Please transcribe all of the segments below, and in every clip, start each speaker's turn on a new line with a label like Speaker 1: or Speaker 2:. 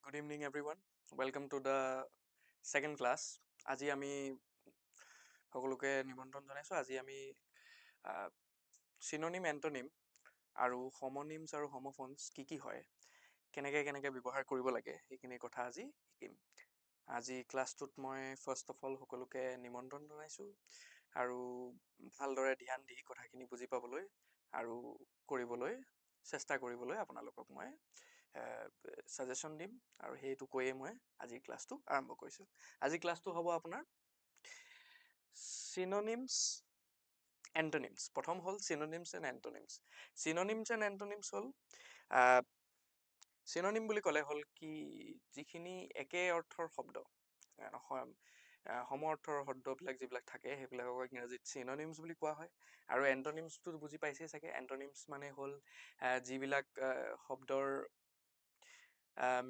Speaker 1: Good evening, everyone. Welcome to the second class. আজি আমি সকলোকে নিমন্ত্ৰণ জনাইছোঁ। আজি আমি চিনোনিম, এণ্টনিম আৰু homonyms আৰু homophones কি হয়, কেনেকৈ ব্যৱহাৰ কৰিব লাগে, সেইখিনি কথা আজি শিকিম। আজি ক্লাছটোত মই ফাৰ্ষ্ট অফ অল সকলোকে নিমন্ত্ৰণ জনাইছোঁ আৰু ভালদৰে ধ্যান দি কথাখিনি বুজি পাবলৈ আৰু কৰিবলৈ চেষ্টা কৰিবলৈ আপোনালোকক মই ছাজেশ্যন দিম আৰু সেইটো কৈয়ে মই আজিৰ ক্লাছটো আৰম্ভ কৰিছোঁ। আজি ক্লাছটো হ'ব আপোনাৰ চিনোনিমছ এণ্টনিমছ। প্ৰথম হ'ল চিনোনিমছ এণ্ড এণ্টনিমছ। চিনোনিমছ এণ্ড এণ্টনিমছ হ'ল চিনোনিম বুলি ক'লে হ'ল কি, যিখিনি একে অৰ্থৰ শব্দ, সম অৰ্থৰ শব্দবিলাক যিবিলাক থাকে সেইবিলাকক ইংৰাজীত চিনোনিমছ বুলি কোৱা হয়। আৰু এণ্টনিমছটো বুজি পাইছেই চাগে। এণ্টনিমছ মানে হ'ল যিবিলাক শব্দৰ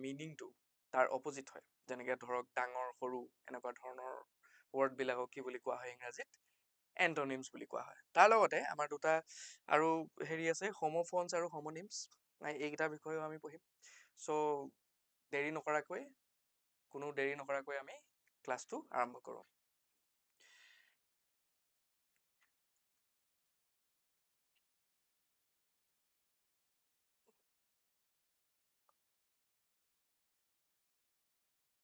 Speaker 1: মিনিংটো তাৰ অপজিট হয়। যেনেকৈ ধৰক ডাঙৰ, সৰু, এনেকুৱা ধৰণৰ ৱৰ্ডবিলাকক কি বুলি কোৱা হয় ইংৰাজীত? এণ্টনিমছ বুলি কোৱা হয়। তাৰ লগতে আমাৰ দুটা আৰু আছে, homophones আৰু homonyms। এইকেইটাৰ বিষয়েও আমি পঢ়িম। চ' কোনো দেৰি নকৰাকৈ আমি ক্লাছটো আৰম্ভ কৰোঁ।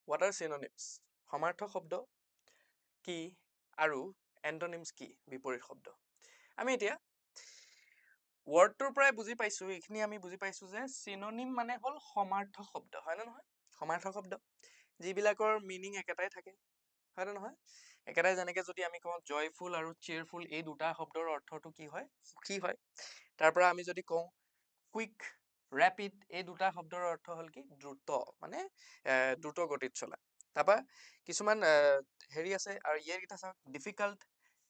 Speaker 1: What are synonyms? সমাৰ্থক শব্দ কি আৰু এণ্টনিমছ কি? বিপৰীত শব্দ। আমি এতিয়া ৱৰ্ডটোৰ পৰাই বুজি পাইছোঁ, এইখিনি আমি বুজি পাইছোঁ যে চিনোনিম মানে হ'ল সমাৰ্থক শব্দ, হয়নে নহয়? সমাৰ্থক শব্দ যিবিলাকৰ মিনিং একেটাই থাকে, হয়নে নহয়? একেটাই। যেনেকৈ যদি আমি কওঁ জয়ফুল আৰু চিয়াৰফুল, এই দুটা শব্দৰ অৰ্থটো কি হয়? সুখী হয়। তাৰ পৰা আমি যদি কওঁ কুইক, ৰেপিড, এই দুটা শব্দৰ অৰ্থ হ'ল কি? দ্ৰুত, মানে দ্ৰুত গতিত চলা। তাৰপৰা কিছুমান আছে, আৰু ইয়াৰকেইটা চাওক, ডিফিকাল্ট,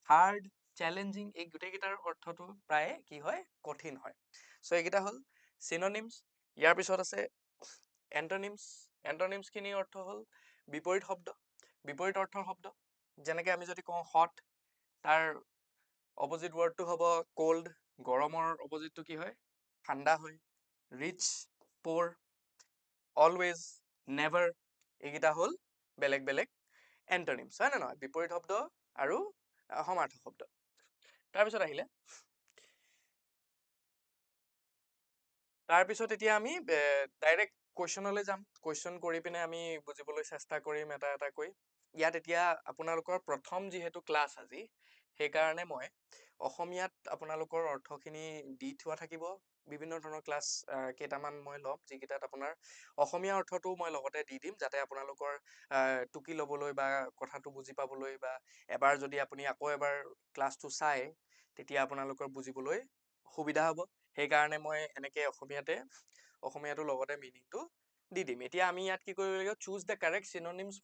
Speaker 1: হাৰ্ড, চেলেঞ্জিং, এই গোটেইকেইটাৰ অৰ্থটো প্ৰায়ে কি হয়? কঠিন হয়। চ' এইকেইটা হ'ল চিনোনিমছ। ইয়াৰ পিছত আছে এণ্টনিমছ। এণ্টনিমছখিনিৰ অৰ্থ হ'ল বিপৰীত শব্দ, বিপৰীত অৰ্থৰ শব্দ। যেনেকৈ আমি যদি কওঁ হট, তাৰ অপজিট ৱৰ্ডটো হ'ব কোল্ড। গৰমৰ অপজিটটো কি হয়? ঠাণ্ডা হয়। ৰিচ, প'ৰ, অলৱেজ, নেভাৰ, এইকেইটা হ'ল বেলেগ বেলেগ এণ্টনিমছ, হয় নে নহয়? বিপৰীত শব্দ আৰু সমাৰ্থক শব্দ। তাৰপিছত এতিয়া আমি ডাইৰেক্ট কুৱেশ্যনলৈ যাম। কুৱেশ্যন কৰি পিনে আমি বুজিবলৈ চেষ্টা কৰিম এটা এটাকৈ। ইয়াত এতিয়া আপোনালোকৰ প্ৰথম যিহেতু ক্লাছ আজি, সেইকাৰণে মই অসমীয়াত আপোনালোকৰ অৰ্থখিনি দি থোৱা থাকিব। বিভিন্ন ধৰণৰ ক্লাছ কেইটামান মই ল'ম, যিকেইটাত আপোনাৰ অসমীয়া অৰ্থটো মই লগতে দি দিম, যাতে আপোনালোকৰ টুকি ল'বলৈ বা কথাটো বুজি পাবলৈ, বা এবাৰ যদি আপুনি আকৌ এবাৰ ক্লাছটো চায় তেতিয়া আপোনালোকৰ বুজিবলৈ সুবিধা হ'ব। সেইকাৰণে মই এনেকৈ অসমীয়াটো লগতে মিনিংটো দি দিম। এতিয়া আমি ইয়াত কি কৰিব লাগিব? Choose the correct synonyms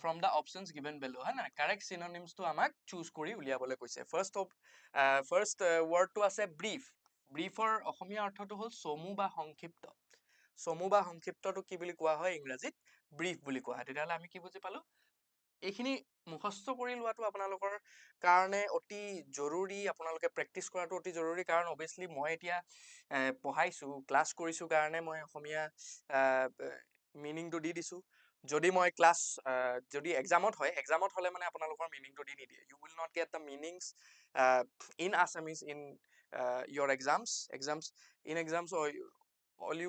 Speaker 1: from the options given below, হয় নহয়? কাৰেক্ট চিনোনিমছটো আমাক চুজ কৰি উলিয়াবলৈ কৈছে। ফাৰ্ষ্ট ৱৰ্ডটো আছে ব্ৰিফ। ব্ৰিফৰ অসমীয়া অৰ্থটো হ'ল চমু বা সংক্ষিপ্ত। চমু বা সংক্ষিপ্তটো কি বুলি কোৱা হয় ইংৰাজীত? ব্ৰিফ বুলি কোৱা হয়। তেতিয়াহ'লে আমি কি বুজি পালোঁ? এইখিনি মুখস্থ কৰি লোৱাটো আপোনালোকৰ কাৰণে অতি জৰুৰী। আপোনালোকে প্ৰেক্টিছ কৰাটো অতি জৰুৰী, কাৰণ অভিয়াছলি মই এতিয়া পঢ়াইছোঁ, ক্লাছ কৰিছোঁ কাৰণে মই অসমীয়া মিনিংটো দি দিছোঁ। যদি মই যদি এক্সামত হ'লে মানে আপোনালোকৰ মিনিংটো দি নিদিয়ে। You will not get the meanings in Assamese in your exams. In exams, all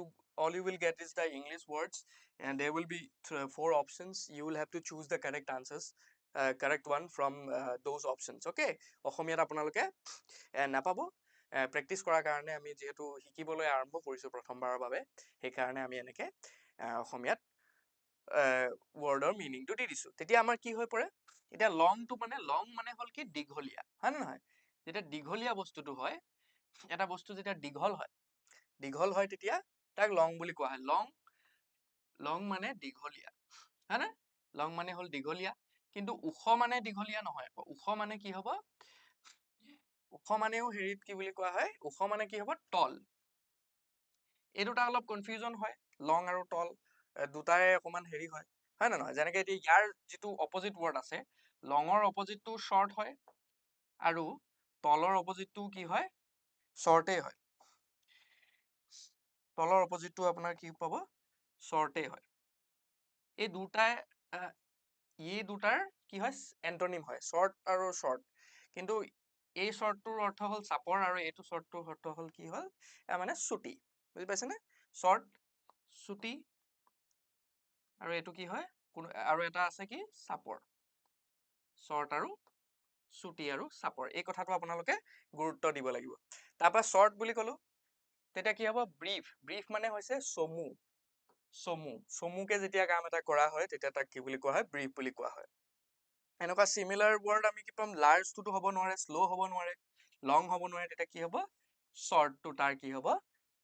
Speaker 1: you will get is the English words, and there will be 4 options. You will have to choose the correct answers, correct one from those options. Okay, অসমীয়াত আপোনালোকে নাপাব। Practice কৰাৰ কাৰণে আমি যিহেতু শিকিবলৈ আৰম্ভ কৰিছোঁ প্ৰথমবাৰৰ বাবে, সেইকাৰণে আমি এনেকৈ অসমীয়াত ৱৰ্ডৰ মিনিংটো দি দিছোঁ। তেতিয়া আমাৰ কি হৈ পৰে? এতিয়া লং মানে হ'ল কি? দীঘলীয়া, হয় নে নহয়? যেতিয়া দীঘলীয়া বস্তুটো হয়, এটা বস্তু যেতিয়া দীঘল হয় তেতিয়া তাক লং বুলি কোৱা হয়। লং মানে দীঘলীয়া, হয় নে? লং মানে হ'ল দীঘলীয়া। কিন্তু ওখ মানে দীঘলীয়া নহয়। ওখ মানে কি হ'ব? ওখ মানেও কি বুলি কোৱা হয়? ওখ মানে কি হ'ব? টল। এই দুটা অলপ কনফিউজন হয়, লং আৰু টল দুটাৰে অকণমান হয়, হয় নে নহয়? যেনেকৈ এতিয়া ইয়াৰ যিটো অপজিট ৱৰ্ড আছে, লঙৰ অপজিটটো শ্বৰ্ট হয় আৰু তলৰ অপজিটটো কি হয়? শ্বৰ্টেই হয়। তলৰ অপজিটটো আপোনাৰ কি পাব শ্বৰ্টে হয় এই দুটাই দুটাৰ কি হয় এন্টনিম হয় শ্বৰ্ট আৰু শ্বৰ্ট কিন্তু এই শ্বৰ্টটোৰ অৰ্থ হ'ল চাপৰ আৰু এইটো শ্বৰ্টটোৰ অৰ্থ হ'ল কি হ'ল মানে চুটি বুজি পাইছেনে শ্বৰ্ট চুটি আৰু এইটো কি হয় আৰু এটা আছে কি চাপৰ শ্বৰ্ট আৰু চুটি আৰু চাপৰ এই কথাটো আপোনালোকে গুৰুত্ব দিব লাগিব তাৰপৰা শ্বৰ্ট বুলি ক'লো তেতিয়া কি হ'ব ব্ৰিফ মানে হৈছে চমুকে যেতিয়া কাম এটা কৰা হয় তেতিয়া তাক কি বুলি কোৱা হয় ব্ৰিফ বুলি কোৱা হয় এনেকুৱা চিমিলাৰ ৱৰ্ড আমি কি পাম লাৰ্জটোতো হ'ব নোৱাৰে শ্ল' হ'ব নোৱাৰে লং হ'ব নোৱাৰে তেতিয়া কি হ'ব শ্বৰ্টটো তাৰ কি হ'ব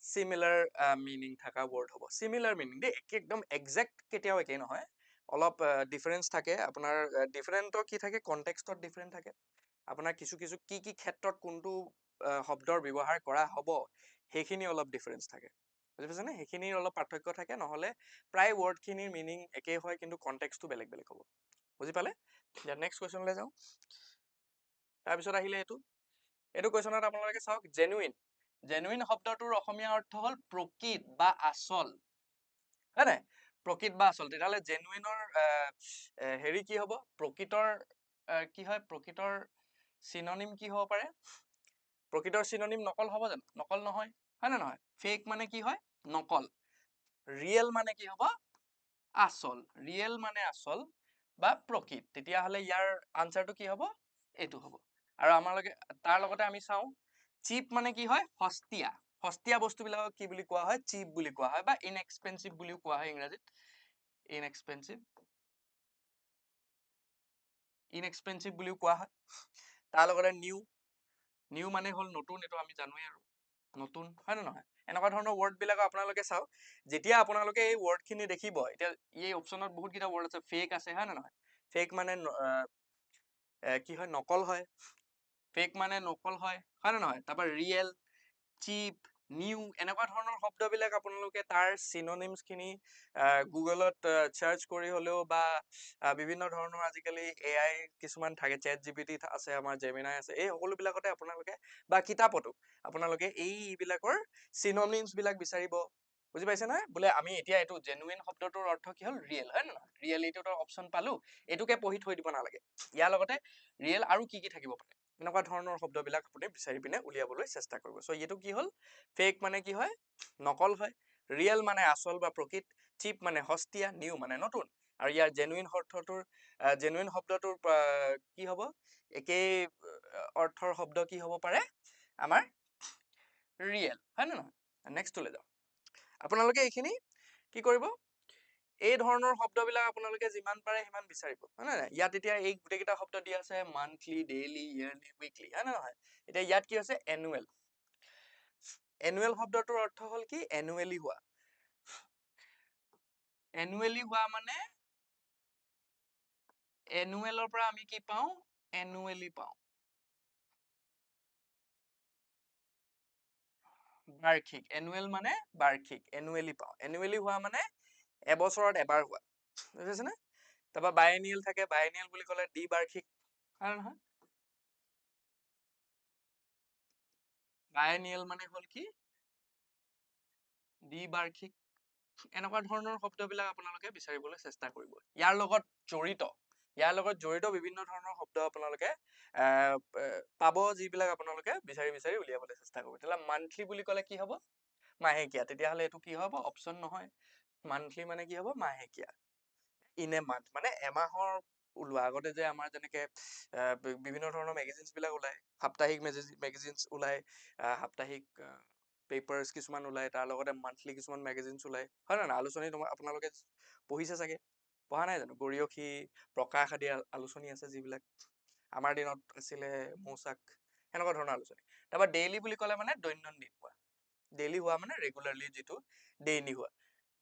Speaker 1: চিমিলাৰ মিনিং থকা ৱৰ্ড হ'ব চিমিলাৰ মিনিং দেই একদম একজেক্ট কেতিয়াও একেই নহয় অলপ ডিফাৰেঞ্চ থাকে আপোনাৰ ডিফাৰেণ্টৰ কি থাকে কনটেক্সটত ডিফাৰেণ্ট থাকে আপোনাৰ কিছু কি ক্ষেত্ৰত কোনটো শব্দৰ ব্যৱহাৰ কৰা হ'ব সেইখিনি অলপ ডিফাৰেঞ্চ থাকে বুজি পাইছেনে সেইখিনিৰ অলপ পাৰ্থক্য থাকে নহ'লে প্ৰায় ৱৰ্ডখিনিৰ মিনিং একেই হয় কিন্তু কনটেক্সটো বেলেগ বেলেগ হ'ব বুজি পালে এতিয়া নেক্সট কুৱেশ্যনলৈ যাওঁ তাৰপিছত আহিলে এইটো কুৱেশ্যনত আপোনালোকে চাওক জেনুইন শব্দটোৰ অসমীয়া অৰ্থ হ'ল প্ৰকৃত বা আচল হয় নাই প্ৰকৃত বা আচল তেতিয়াহ'লে জেনুইনৰ হেৰি কি হ'ব প্ৰকৃতৰ কি হয় প্ৰকৃতৰ চিননিম কি হ'ব পাৰে প্ৰকৃতৰ চিননিম নকল হ'ব জানো নকল নহয় হয় নে নহয় ফেক মানে কি হয় নকল ৰিয়েল মানে কি হ'ব ৰিয়েল মানে আচল বা প্ৰকৃত তেতিয়াহ'লে ইয়াৰ আনচাৰটো কি হ'ব এইটো হ'ব আৰু আমালোকে তাৰ লগতে আমি চাওঁ চিপ মানে কি হয় সস্তীয়া বস্তুবিলাকক কি বুলি কোৱা হয় চিপ বুলি কোৱা হয় বা ইনএক্সপেঞ্চিভ বুলিও কোৱা হয় ইংৰাজীত ইনএক্সপেঞ্চিভ বুলিও কোৱা হয় তাৰ লগতে নিউ মানে হ'ল নতুন এইটো আমি জানোৱেই আৰু নতুন হয় নে নহয় এনেকুৱা ধৰণৰ ৱৰ্ডবিলাক আপোনালোকে চাওক যেতিয়া আপোনালোকে এই ৱৰ্ডখিনি দেখিব এতিয়া এই অপশ্যনত বহুতকেইটা ৱৰ্ড আছে ফেক আছে হয় নে নহয় ফেক মানে কি হয় নকল হয় হয় নে নহয় তাৰপৰা ৰিয়েল চিপ নিউ এনেকুৱা ধৰণৰ শব্দবিলাক আপোনালোকে তাৰ চিননিমছখিনি গুগলত চাৰ্চ কৰি হ'লেও বা বিভিন্ন ধৰণৰ আজিকালি AI কিছুমান থাকে ChatGPT আছে আমাৰ জেমিনাই আছে এই সকলোবিলাকতে আপোনালোকে বা কিতাপতো আপোনালোকে এইবিলাকৰ চিননিমছবিলাক বিচাৰিব বুজি পাইছে নহয় বোলে আমি এতিয়া এইটো জেনুইন শব্দটোৰ অৰ্থ কি হ'ল ৰিয়েল হয় নে নহয় ৰিয়েলিটিটোৰ অপশ্যন পালো এইটোকে পঢ়ি থৈ দিব নালাগে ইয়াৰ লগতে ৰিয়েল আৰু কি থাকিব পাৰে এনেকুৱা ধৰণৰ শব্দবিলাক আপুনি বিচাৰি পিনে উলিয়াবলৈ চেষ্টা কৰিব চ' এইটো কি হ'ল ফেক মানে কি হয় নকল হয় ৰিয়েল মানে আচল বা প্ৰকৃত চিপ মানে সস্তীয়া নিউ মানে নতুন আৰু ইয়াৰ জেনুইন শব্দটোৰ কি হ'ব একেই অৰ্থৰ শব্দ কি হ'ব পাৰে আমাৰ ৰিয়েল হয় নে নহয় নেক্সটলৈ যাওঁ আপোনালোকে এইখিনি কি কৰিব এই ধৰণৰ শব্দবিলাক আপোনালোকে যিমান পাৰে সিমান বিচাৰিব হয় নে নাই ইয়াত এতিয়া এই গোটেইকেইটা শব্দ দিয়া আছে মান্থলি ডেইলি ইয়াৰলি উইকলি হয় নে নহয় এতিয়া ইয়াত কি আছে এনুৱেল শব্দটোৰ অৰ্থ হ'ল কি এনুৱেলি হোৱা মানে এনুৱেলৰ পৰা আমি কি পাওঁ এনুৱেলি পাওঁ বাৰ্ষিক এনুৱেল মানে বাৰ্ষিক এনুৱেলি পাওঁ এনুৱেলি হোৱা মানে এবছৰত এবাৰ হোৱা বুজিছেনে তাৰপৰা বাইএনিয়েল থাকে বাইএনিয়েল বুলি ক'লে দ্বিবাৰ্ষিক হয় নহয় বাইএনিয়েল মানে হ'ল কি দ্বিবাৰ্ষিক এনেকুৱা ধৰণৰ শব্দবিলাক আপোনালোকে বিচাৰিবলৈ চেষ্টা কৰিব ইয়াৰ লগত জড়িত বিভিন্ন ধৰণৰ শব্দ আপোনালোকে পাব যিবিলাক আপোনালোকে বিচাৰি উলিয়াবলৈ চেষ্টা কৰিব তেতিয়াহ'লে মান্থলি বুলি ক'লে কি হ'ব মাহেকীয়া তেতিয়াহ'লে এইটো কি হ'ব অপশ্যন নহয় মান্থলি মানে কি হ'ব মাহেকীয়া ইন এ মান্থ মানে এমাহৰ ওলোৱা আগতে যে আমাৰ যেনেকে বিভিন্ন ধৰণৰ মেগাজিনছ বিলাক ওলাই সাপ্তাহিক মেগাজিনছ ওলাই সাপ্তাহিক পেপাৰ্ছ কিছুমান ওলাই তাৰ লগতে মান্থলি কিছুমান মেগাজিনছ ওলাই হয় নে নহয় আলোচনী আপোনালোকে পঢ়িছে চাগে পঢ়া নাই জানো গৰিয়সী প্ৰকাশ আদি আলোচনী আছে যিবিলাক আমাৰ দিনত আছিলে মৌচাক সেনেকুৱা ধৰণৰ আলোচনী তাৰপৰা ডেইলি বুলি ক'লে মানে দৈনন্দিন হোৱা ডেইলি হোৱা মানে ৰেগুলাৰলি যিটো ডেইলি হোৱা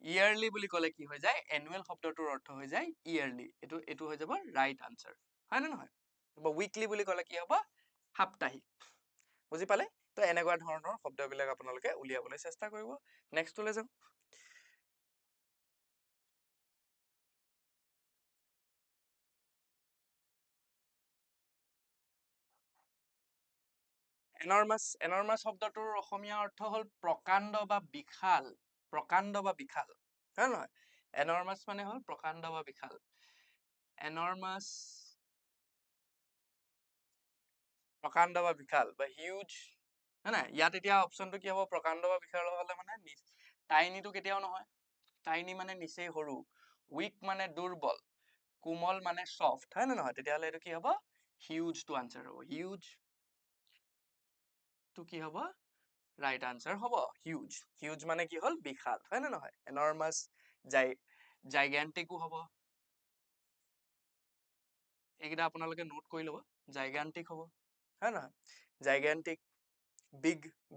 Speaker 1: ইয়াৰলি বুলি ক'লে কি হৈ যায় এনুৱেল শব্দটোৰ অৰ্থ হৈ যায় ইয়াৰলি এইটো হৈ যাব ৰাইট আনচাৰ হয় নে নহয় উইকলি বুলি ক'লে কি হ'ব সাপ্তাহিক বুজি পালে তো এনেকুৱা ধৰণৰ শব্দবিলাক আপোনালোকে উলিয়াবলৈ চেষ্টা কৰিব নেক্সটলৈ যাওঁ এনৰ্মাছ শব্দটোৰ অসমীয়া অৰ্থ হ'ল প্ৰকাণ্ড বা বিশাল, প্ৰকাণ্ড বা বিশাল, হয় নহয়? এনৰ্মাছ মানে হ'ল প্ৰকাণ্ড বা বিশাল। এনৰ্মাছ, প্ৰকাণ্ড বা বিশাল বা হিউজ, হয় নাই? ইয়াত এতিয়া অপশ্যনটো কি হ'ব? প্ৰকাণ্ড বা বিশাল হ'লে মানে টাইনিটো কেতিয়াও নহয়। টাইনি মানে নিচেই সৰু, উইক মানে দুৰ্বল, কোমল মানে ছফ্ট, হয় নে নহয়? তেতিয়াহ'লে এইটো কি হ'ব? হিউজটো আনচাৰ হ'ব। হিউজ টো কি হ'ব? ৰাইট আনচাৰ হ'ব হিউজ। হিউজ মানে কি হ'ল? বিশাল, হয় নে নহয়? এনৰ্মাছ, জাইগেণ্টিকো হ'ব। এইকেইটা আপোনালোকে নোট কৰি ল'ব। জাইগেণ্টিক হ'ব, হয় নহয়? জাইগেণ্টিক,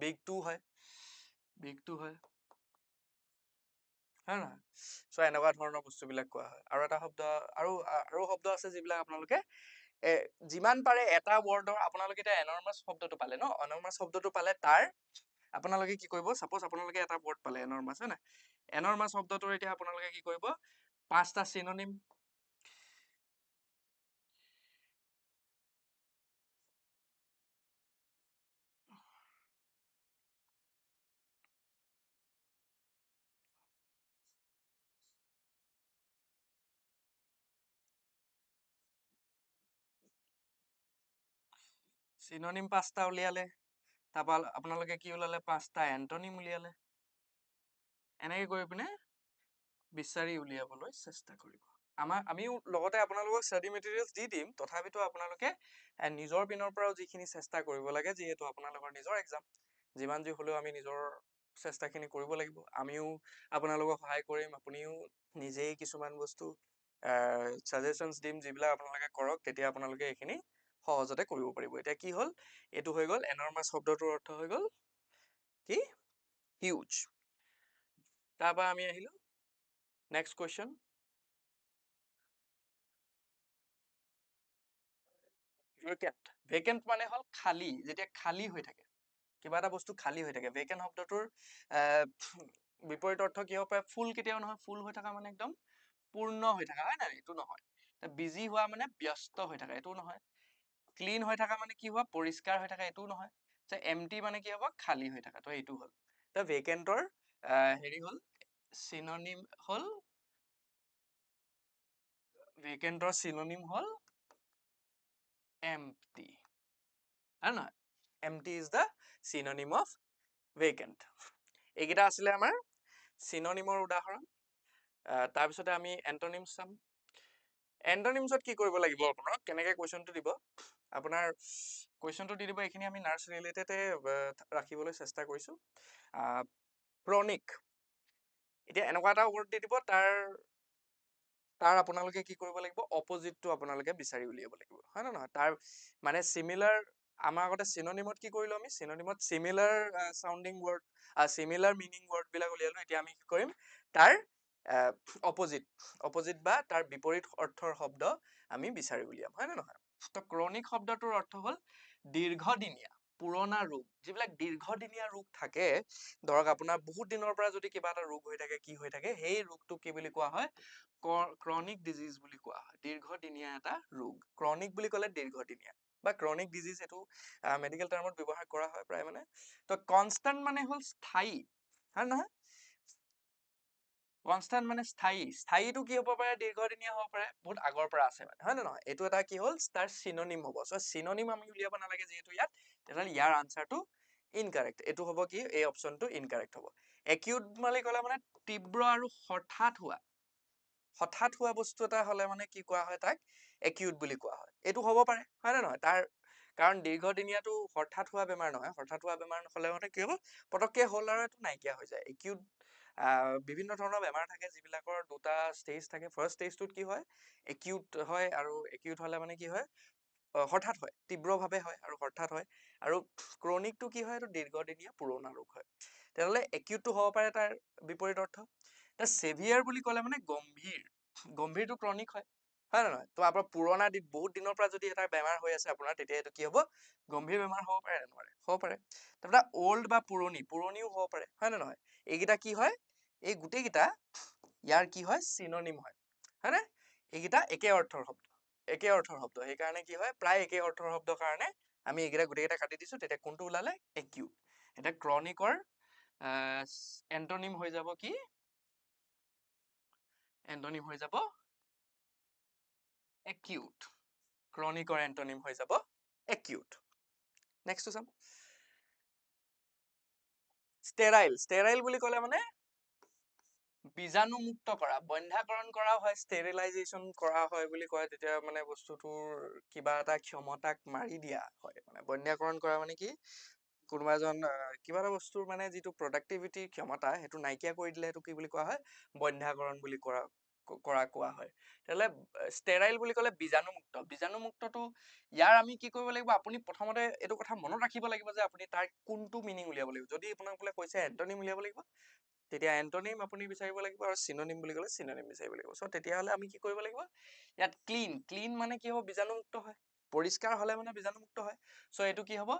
Speaker 1: বিগটো হয়, বিগটো হয়, হয় নহয়? চ' এনেকুৱা ধৰণৰ বস্তুবিলাক কোৱা হয়। আৰু এটা শব্দ, আৰু শব্দ আছে যিবিলাক আপোনালোকে যিমান পাৰে এটা ৱৰ্ডৰ, আপোনালোকে এতিয়া এনৰ্মাছ শব্দটো পালে ন, এনৰ্মাছ শব্দটো পালে তাৰ আপোনালোকে কি কৰিব? ছাপ'জ আপোনালোকে এটা ৱৰ্ড পালে এনৰ্মাছ, হয় নাই? এনৰ্মাছ শব্দটোৰ এতিয়া আপোনালোকে কি কৰিব? 5টা চিনোনিম, চিনোনিম 5টা উলিয়ালে, তাৰপৰা আপোনালোকে কি ওলালে? 5টা এণ্টনিম উলিয়ালে। এনেকে কৰি পিনে বিচাৰি উলিয়াবলৈ চেষ্টা কৰিব। আমিও লগতে আপোনালোকক ষ্টাডি মেটেৰিয়েলছ দি দিম, তথাপিতো আপোনালোকে নিজৰ পিনৰ পৰাও যিখিনি চেষ্টা কৰিব লাগে, যিহেতু আপোনালোকৰ নিজৰ এক্সাম, যিমান যি হ'লেও আমি নিজৰ চেষ্টাখিনি কৰিব লাগিব। আমিও আপোনালোকক সহায় কৰিম, আপুনিও নিজেই কিছুমান বস্তু ছাজেশ্যনছ দিম, যিবিলাক আপোনালোকে কৰক, তেতিয়া আপোনালোকে এইখিনি সহজতে কৰিব পাৰিব। এতিয়া কি হ'ল? এইটো হৈ গ'ল এনৰ্মাছ শব্দটোৰ অৰ্থ হৈ গ'ল কি? হিউজ। তাৰপৰা আমি আহিলো নেক্সট কুৱেশ্যন। ভেকেণ্ট মানে হ'ল খালী, যেতিয়া খালী হৈ থাকে, কিবা এটা বস্তু খালী হৈ থাকে। ভেকেণ্ট শব্দটোৰ বিপৰীত অৰ্থ কি হ'ব পাৰে? ফুল কেতিয়াও নহয়। ফুল হৈ থকা মানে একদম পূৰ্ণ হৈ থকা, হয় নাই? এইটো নহয়। বিজি হোৱা মানে ব্যস্ত হৈ থকা, এইটোও নহয়। ক্লিন হৈ থকা মানে কি হোৱা? পৰিষ্কাৰ হৈ থকা, এইটোও নহয়। এমটি মানে কি হ'ব? খালী হৈ থকা। তো এইটো হ'ল। তো ভেকেণ্টৰ হেৰি হ'ল, চিনোনিম হ'ল, ভেকেণ্টৰ চিনোনিম হ'ল empty, হয় নহয়? empty is the synonym of vacant. এইকেইটা আছিলে আমাৰ চিনোনিমৰ উদাহৰণ। তাৰপিছতে আমি এণ্টনিমছ চাম। এণ্টনিমছত কি কৰিব লাগিব? আপোনাক কেনেকে কুৱেশ্যনটো দিব? আপোনাৰ কুৱেশ্যনটো দি দিব, এইখিনি আমি নাৰ্ছ ৰিলেটেডে ৰাখিবলৈ চেষ্টা কৰিছোঁ। ক্ৰনিক, এতিয়া এনেকুৱা এটা ৱৰ্ড দি দিব, তাৰ আপোনালোকে কি কৰিব লাগিব? অপজিটটো আপোনালোকে বিচাৰি উলিয়াব লাগিব, হয় নে নহয়? তাৰ মানে চিমিলাৰ, আমাৰ আগতে চিনোনিমত কি কৰিলোঁ? আমি চিনোনিমত similar sounding word, similar meaning ৱৰ্ডবিলাক উলিয়ালোঁ। এতিয়া আমি কি কৰিম? তাৰ অপজিট বা তাৰ বিপৰীত অৰ্থৰ শব্দ আমি বিচাৰি উলিয়াম, হয় নে নহয়? তো ক্ৰনিক শব্দটোৰ অৰ্থ হ'ল দীৰ্ঘদিনীয়া, পুৰণা ৰোগ। যিবিলাক দীৰ্ঘদিনীয়া ৰোগ থাকে, ধৰক আপোনাৰ বহুত দিনৰ পৰা যদি কিবা এটা ৰোগ হৈ থাকে, কি হৈ থাকে, সেই ৰোগটোক কি বুলি কোৱা হয়? ক্ৰনিক ডিজিজ বুলি কোৱা হয়। দীৰ্ঘদিনীয়া এটা ৰোগ। ক্ৰনিক বুলি ক'লে দীৰ্ঘদিনীয়া বা ক্ৰনিক ডিজিজ, এইটো মেডিকেল টাৰ্মত ব্যৱহাৰ কৰা হয় প্ৰায় মানে। তো কনষ্টেণ্ট মানে হ'ল স্থায়ী, হয় নহয়? কনষ্টেণ্ট মানে স্থায়ী। স্থায়ীটো কি হ'ব পাৰে? দীৰ্ঘদিনীয়া হ'ব পাৰে, বহুত আগৰ পৰা আছে মানে, হয় নে নহয়? এইটো এটা কি হ'ল? তাৰ চিনোনিম হ'ব। চ' চিনোনিম আমি উলিয়াব নালাগে যিহেতু ইয়াত, তেতিয়াহ'লে ইয়াৰ আনচাৰটো ইনকাৰেক্ট। এইটো হ'ব কি? এই অপশ্যনটো ইনকাৰেক্ট হ'ব। একিউট বুলি ক'লে মানে তীব্ৰ আৰু হঠাৎ হোৱা বস্তু এটা হ'লে মানে কি কোৱা হয়? তাক একিউট বুলি কোৱা হয়। এইটো হ'ব পাৰে, হয় নে নহয়? কাৰণ দীৰ্ঘদিনীয়াটো হঠাৎ হোৱা বেমাৰ নহয়। হঠাৎ হোৱা বেমাৰ হ'লে মানে কি হ'ব? পতককে হ'ল আৰু এইটো নাইকিয়া হৈ যায়। একিউট বিভিন্ন ধৰণৰ বেমাৰ থাকে, যিবিলাকৰ দুটা ষ্টেজ থাকে। ফাৰ্ষ্ট ষ্টেজটোত কি হয়? একিউট হয়, আৰু একিউট হ'লে মানে কি হয়? হঠাৎ হয়, তীব্ৰভাৱে হয় আৰু হঠাৎ হয়। আৰু ক্ৰনিকটো কি হয়? এইটো দীৰ্ঘদিনীয়া পুৰণা ৰোগ হয়। তেতিয়াহ'লে একিউটটো হ'ব পাৰে তাৰ বিপৰীত অৰ্থ। চেভিয়াৰ বুলি ক'লে মানে গম্ভীৰ। গম্ভীৰটো ক্ৰনিক হয়, হয় নে নহয়? তো আপোনাৰ পুৰণা বহুত দিনৰ পৰা যদি এটা বেমাৰ হৈ আছে আপোনাৰ, তেতিয়া এইটো কি হ'ব? গম্ভীৰ বেমাৰ হ'ব পাৰে নে নোৱাৰে? হ'ব পাৰে। তাৰপৰা অল্ড বা পুৰণিও হ'ব পাৰে, হয় নে নহয়? এইকেইটা কি হয়? এই গোটেইকেইটা ইয়াৰ কি হয়? চিনোনিম হয়, হয়নে? এইকেইটা একে অৰ্থৰ শব্দ। সেইকাৰণে কি হয়? প্ৰায় একে অৰ্থৰ শব্দৰ কাৰণে আমি এইকেইটা গোটেইকেইটা কাটি দিছো, তেতিয়া কোনটো ওলালে? একিউট। এতিয়া ক্ৰনিকৰ এন্টনিম হৈ যাব কি? এন্টনিম হৈ যাব একিউট। ক্ৰনিকৰ এন্টনিম হৈ যাব একিউট। নেক্সটটো চাম। ষ্টেৰাইল। ষ্টেৰাইল বুলি ক'লে মানে বীজাণুমুক্ত কৰা, বন্ধ্যাকৰণ কৰা হয়, ষ্টেৰিলাইজেশ্যন কৰা হয় বুলি কয়। তেতিয়া মানে বস্তুটোৰ কিবা এটা ক্ষমতাক মাৰি দিয়া হয়। মানে বন্ধ্যাকৰণ কৰা মানে কি? কোনোবা এজন কিবা এটা বস্তুৰ মানে যিটো প্ৰডাক্টিভিটিৰ ক্ষমতা সেইটো নাইকিয়া কৰি দিলে সেইটো কি বুলি কোৱা হয়? বন্ধ্যাকৰণ বুলি কোৱা হয়। তেতিয়াহ'লে ষ্টেৰাইল বুলি ক'লে বীজাণুমুক্ত। বীজাণুমুক্তটো ইয়াৰ আমি কি কৰিব লাগিব? আপুনি প্ৰথমতে এইটো কথা মনত ৰাখিব লাগিব যে আপুনি তাৰ কোনটো মিনিং উলিয়াব লাগিব। যদি আপোনাক বোলে কৈছে এন্টনিম উলিয়াব লাগিব, তেতিয়া এন্টনিম আপুনি বিচাৰিব লাগিব, আৰু চিনোনিম বুলি ক'লে চিনোনিম বিচাৰিব লাগিব। চ' তেতিয়াহ'লে আমি কি কৰিব লাগিব? ইয়াত ক্লিন। ক্লিন মানে কি হ'ব? বীজাণুমুক্ত হয়। পৰিষ্কাৰ হ'লে মানে বীজাণুমুক্ত হয়। চ' এইটো কি হ'ব?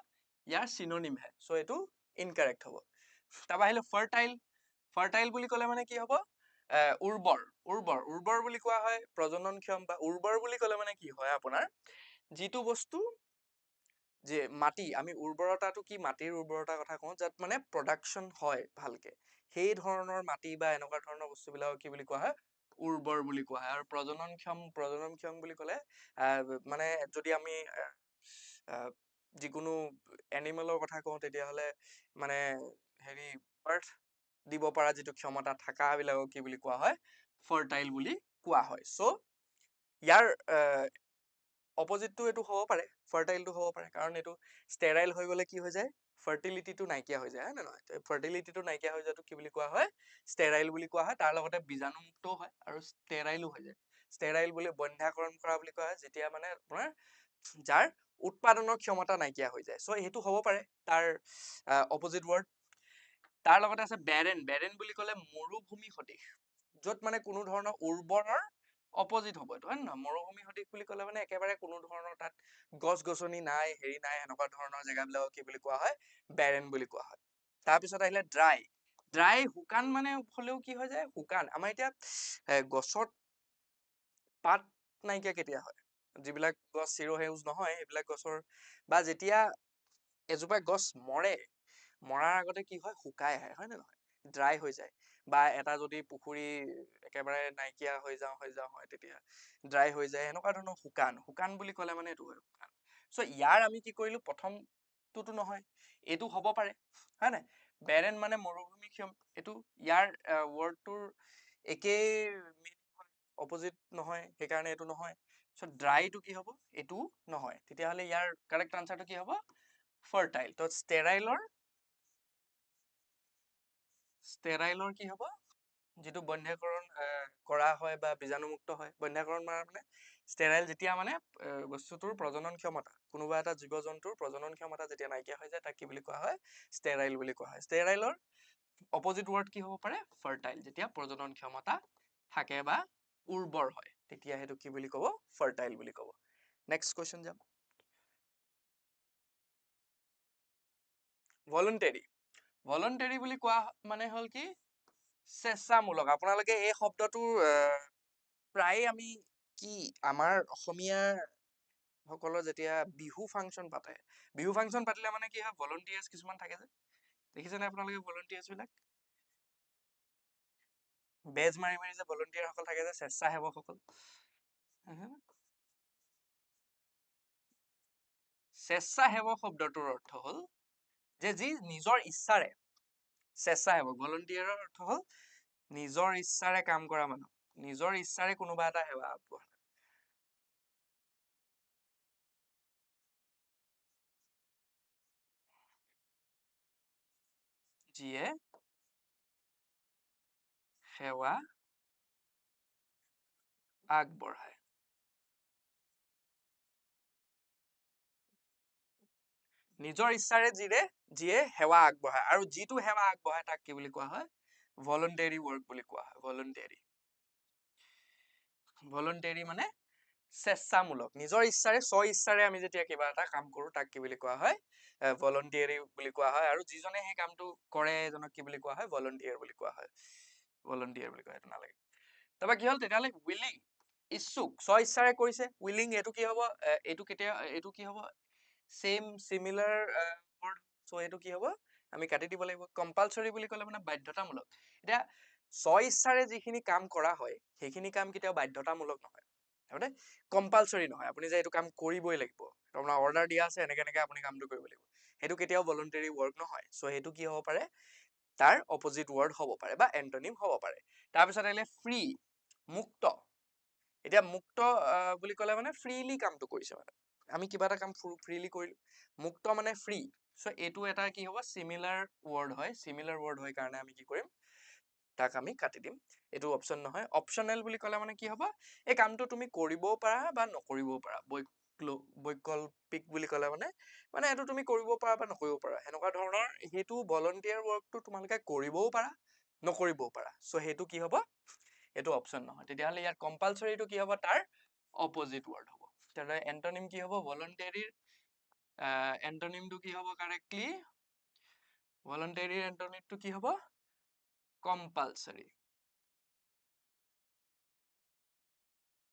Speaker 1: ইয়াৰ চিনোনিমহে। চ' এইটো ইনকাৰেক্ট হ'ব। তাৰপৰা আহিলে ফাৰ্টাইল। ফাৰ্টাইল বুলি ক'লে মানে কি হ'ব? উৰ্বৰ। উৰ্বৰ। উৰ্বৰ বুলি কোৱা হয় প্ৰজননক্ষম, বা উৰ্বৰ বুলি ক'লে মানে কি হয় আপোনাৰ? যিটো বস্তু যে মাটি, আমি উৰ্বৰতাটো কি? মাটিৰ উৰ্বৰতাৰ কথা কওঁ, যাত মানে প্ৰডাকশ্যন হয় ভালকে। সেই ধৰণৰ মাটি বা এনেকুৱা ধৰণৰ বস্তুবিলাকক কি বুলি কোৱা হয়? উৰ্বৰ বুলি কোৱা হয়। আৰু প্ৰজননক্ষম বুলি ক'লে মানে যদি আমি যিকোনো এনিমেলৰ কথা কওঁ, তেতিয়াহ'লে মানে হেৰি বাৰ্থ দিব পৰা যিটো ক্ষমতা থাকাবিলাকক কি বুলি কোৱা হয়? ফাৰ্টাইল বুলি কোৱা হয়। চ' ইয়াৰ অপজিটটো এইটো হ'ব পাৰে, ফাৰ্টাইলটো হ'ব পাৰে, কাৰণ এইটো ষ্টেৰাইল হৈ গ'লে কি হৈ যায়? ফাৰ্টিলিটিটো নাইকিয়া হৈ যায়, হয় নে নহয়? ফাৰ্টিলিটিটো নাইকিয়া হৈ যোৱাটো কি বুলি কোৱা হয়? ষ্টেৰাইল বুলি কোৱা হয়। তাৰ লগতে বীজাণুমুক্তও হয় আৰু ষ্টেৰাইলো হৈ যায়। ষ্টেৰাইল বুলি বন্ধ্যাকৰণ কৰা বুলি কোৱা হয়, যেতিয়া মানে আপোনাৰ যাৰ উৎপাদনৰ ক্ষমতা নাইকিয়া হৈ যায়। চ' সেইটো হ'ব পাৰে তাৰ অপজিট ৱৰ্ড। তাৰ লগতে আছে বেৰেন। বেৰেন বুলি ক'লে মৰুভূমি সদৃশ, য'ত মানে কোনো ধৰণৰ উৰ্বৰৰ অপজিট হ'ব এইটো, হয় নে নহয়? মৰুভূমি সদৃশ বুলি ক'লে মানে একেবাৰে কোনো ধৰণৰ তাত গছ গছনি নাই, হেৰি নাই, এনেকুৱা ধৰণৰ জেগাবিলাকক কি বুলি কোৱা হয়? বেৰেন বুলি কোৱা হয়। তাৰপিছত আহিলে ড্ৰাই। ড্ৰাই শুকান মানে হ'লেও কি হৈ যায়? শুকান। আমাৰ এতিয়া গছত পাত নাইকিয়া কেতিয়া হয়? যিবিলাক গছ চিৰসেউজ নহয়, সেইবিলাক গছৰ বা যেতিয়া এজোপা গছ মৰে, মৰাৰ আগতে কি হয়? শুকাই আহে, হয় নে নহয়? ড্ৰাই হৈ যায়। বা এটা যদি পুখুৰী একেবাৰে নাইকিয়া হৈ যাওঁ হয়, তেতিয়া ড্ৰাই হৈ যায়। এনেকুৱা ধৰণৰ শুকান। শুকান বুলি ক'লে মানে এইটো হয় শুকান। চ' ইয়াৰ আমি কি কৰিলো? প্ৰথমটোতো নহয়, এইটো হ'ব পাৰে, হয় নাই? বেৰেন মানে মৰুভূমি ক্ষম, এইটো ইয়াৰ ৱৰ্ডটোৰ একেই মিনিং হয়, অপজিট নহয়, সেইকাৰণে এইটো নহয়। চ' ড্ৰাইটো কি হ'ব? এইটো নহয়। তেতিয়াহ'লে ইয়াৰ কাৰেক্ট আনচাৰটো কি হ'ব? ফাৰ্টাইল। তো ষ্টেৰাইলৰ কি হ'ব? যিটো বন্ধ্যাকৰণ কৰা হয় বা বীজাণুমুক্ত হয়। বন্ধ্যাকৰণ মানে ষ্টেৰাইল যেতিয়া মানে বস্তুটোৰ প্ৰজনন ক্ষমতা, কোনোবা এটা জীৱ জন্তুৰ প্ৰজনন ক্ষমতা যেতিয়া নাইকিয়া হৈ যায়, তাক কি বুলি কোৱা হয়? ষ্টেৰাইল বুলি কোৱা হয়। ষ্টেৰাইলৰ অপজিট ৱৰ্ড কি হ'ব পাৰে? ফাৰ্টাইল। যেতিয়া প্ৰজনন ক্ষমতা থাকে বা উৰ্বৰ হয়, তেতিয়া সেইটো কি বুলি ক'ব? ফাৰ্টাইল বুলি ক'ব। নেক্সট কুৱেশ্যন যাম। ভলুণ্টেৰী। ভলুণ্টেৰী বুলি কোৱা মানে হ'ল কি? স্বেচ্ছামূলক। আপোনালোকে এই শব্দটোৰ প্ৰায় আমি কি আমাৰ অসমীয়া সকলৰ যেতিয়া বিহু ফাংচন পাতে, বিহু ফাংচন পাতিলে মানে কি হয়? ভলুণ্টিয়াৰ্ছ কিছুমান থাকে যে, দেখিছেনে আপোনালোকে ভলুণ্টিয়াৰ্ছ বিলাক? বেজ মাৰি মাৰি যে ভলুণ্টিয়াৰ সকল থাকে যে, স্বেচ্ছাসেৱকসকল। স্বেচ্ছাসেৱক শব্দটোৰ অৰ্থ হ'ল যে যি নিজৰ ইচ্ছাৰে, স্বেচ্ছাসেৱক ভলুণ্টিয়াৰৰ অৰ্থ হ'ল নিজৰ ইচ্ছাৰে কাম কৰা মানুহ, নিজৰ ইচ্ছাৰে কোনোবা এটা সেৱা আগবঢ়া। যিয়ে সেৱা আগবঢ়ায়। নিজৰ ইচ্ছাৰে যিয়ে সেৱা আগবঢ়ায়, আৰু যিটো সেৱা আগবঢ়ায় তাক কি বুলি কোৱা হয়? ভলুণ্টেৰী ৱৰ্ক বুলি কোৱা হয়। ভলুণ্টেৰী। ভলুণ্টেৰী মানে স্বেচ্ছামূলক, নিজৰ ইচ্ছাৰে ইচ্ছাৰে আমি যেতিয়া কিবা এটা কাম কৰো, তাক কি বুলি কোৱা হয়? ভলুণ্টিয়াৰী বুলি কোৱা হয়। আৰু যিজনে সেই কামটো কৰে, এজনক কি বুলি কোৱা হয়? ভলুণ্টিয়াৰ বুলি কোৱা হয়। ভলুণ্টিয়াৰ বুলি কোৱা হয়। এইটো নালাগে। তাৰপৰা কি হ'ল? তেতিয়াহ'লে উইলিং, ইচ্ছুক, ইচ্ছাৰে কৰিছে। উইলিং এইটো কি হ'ব? এইটো কি হ'ব? সেম সিমিলাৰ ৱৰ্ড সো এটো কি হ'ব আমি কাটি দিব লাগিব কম্পালসৰি বুলি ক'লে মানে বাধ্যতামূলক এতিয়া স্ব ইচ্ছাৰে যিখিনি কাম কৰা হয় সেইখিনি কাম কেতিয়াও বাধ্যতামূলক নহয় মানে কম্পালসৰি নহয় আপুনি যে এইটো কাম কৰিবই লাগিব আপোনাৰ অৰ্ডাৰ দিয়া আছে এনেকে এনেকে আপুনি কামটো কৰিব লাগিব সেইটো কেতিয়াও ভলন্টাৰী ৱৰ্ক নহয় সো সেইটো কি হ'ব পাৰে তাৰ অপজিট ৱৰ্ড হ'ব পাৰে বা এন্টনিম হ'ব পাৰে তাৰপিছত আহিলে ফ্ৰী মুক্ত এতিয়া মুক্ত বুলি ক'লে মানে ফ্ৰীলি কামটো কৰিছে মানে আমি কিবা এটা কাম ফ্ৰীলি কৰিলো মুক্ত মানে ফ্ৰী সো এইটো এটা কি হ'ব সিমিলাৰ ৱৰ্ড হয় কাৰণে আমি কি কৰিম তাক আমি কাটি দিম এইটো অপচন নহয় অপচনেল বুলি ক'লে মানে কি হ'ব এই কামটো তুমি কৰিবও পাৰা বা নকৰিবও পাৰা বৈকল্পিক বুলি ক'লে মানে এইটো তুমি কৰিব পাৰা বা নকৰিব পাৰা এনেকুৱা ধৰণৰ সেইটো ভলন্টিয়াৰ ৱৰ্কটো তোমালোকে কৰিবও পাৰা নকৰিবও পাৰা সো সেইটো কি হ'ব এইটো অপচন নহয় তেতিয়াহ'লে ইয়াত কম্পালসৰিটো কি হ'ব তাৰ অপজিট ৱৰ্ড হ'ব তেতিয়াহ'লে এন্টনিম কি হ'ব ভলন্টাৰীৰ এন্টনিমটো কি হ'ব কাৰেক্টলি ভলন্টাৰীৰ এন্টনিমটো কি হ'ব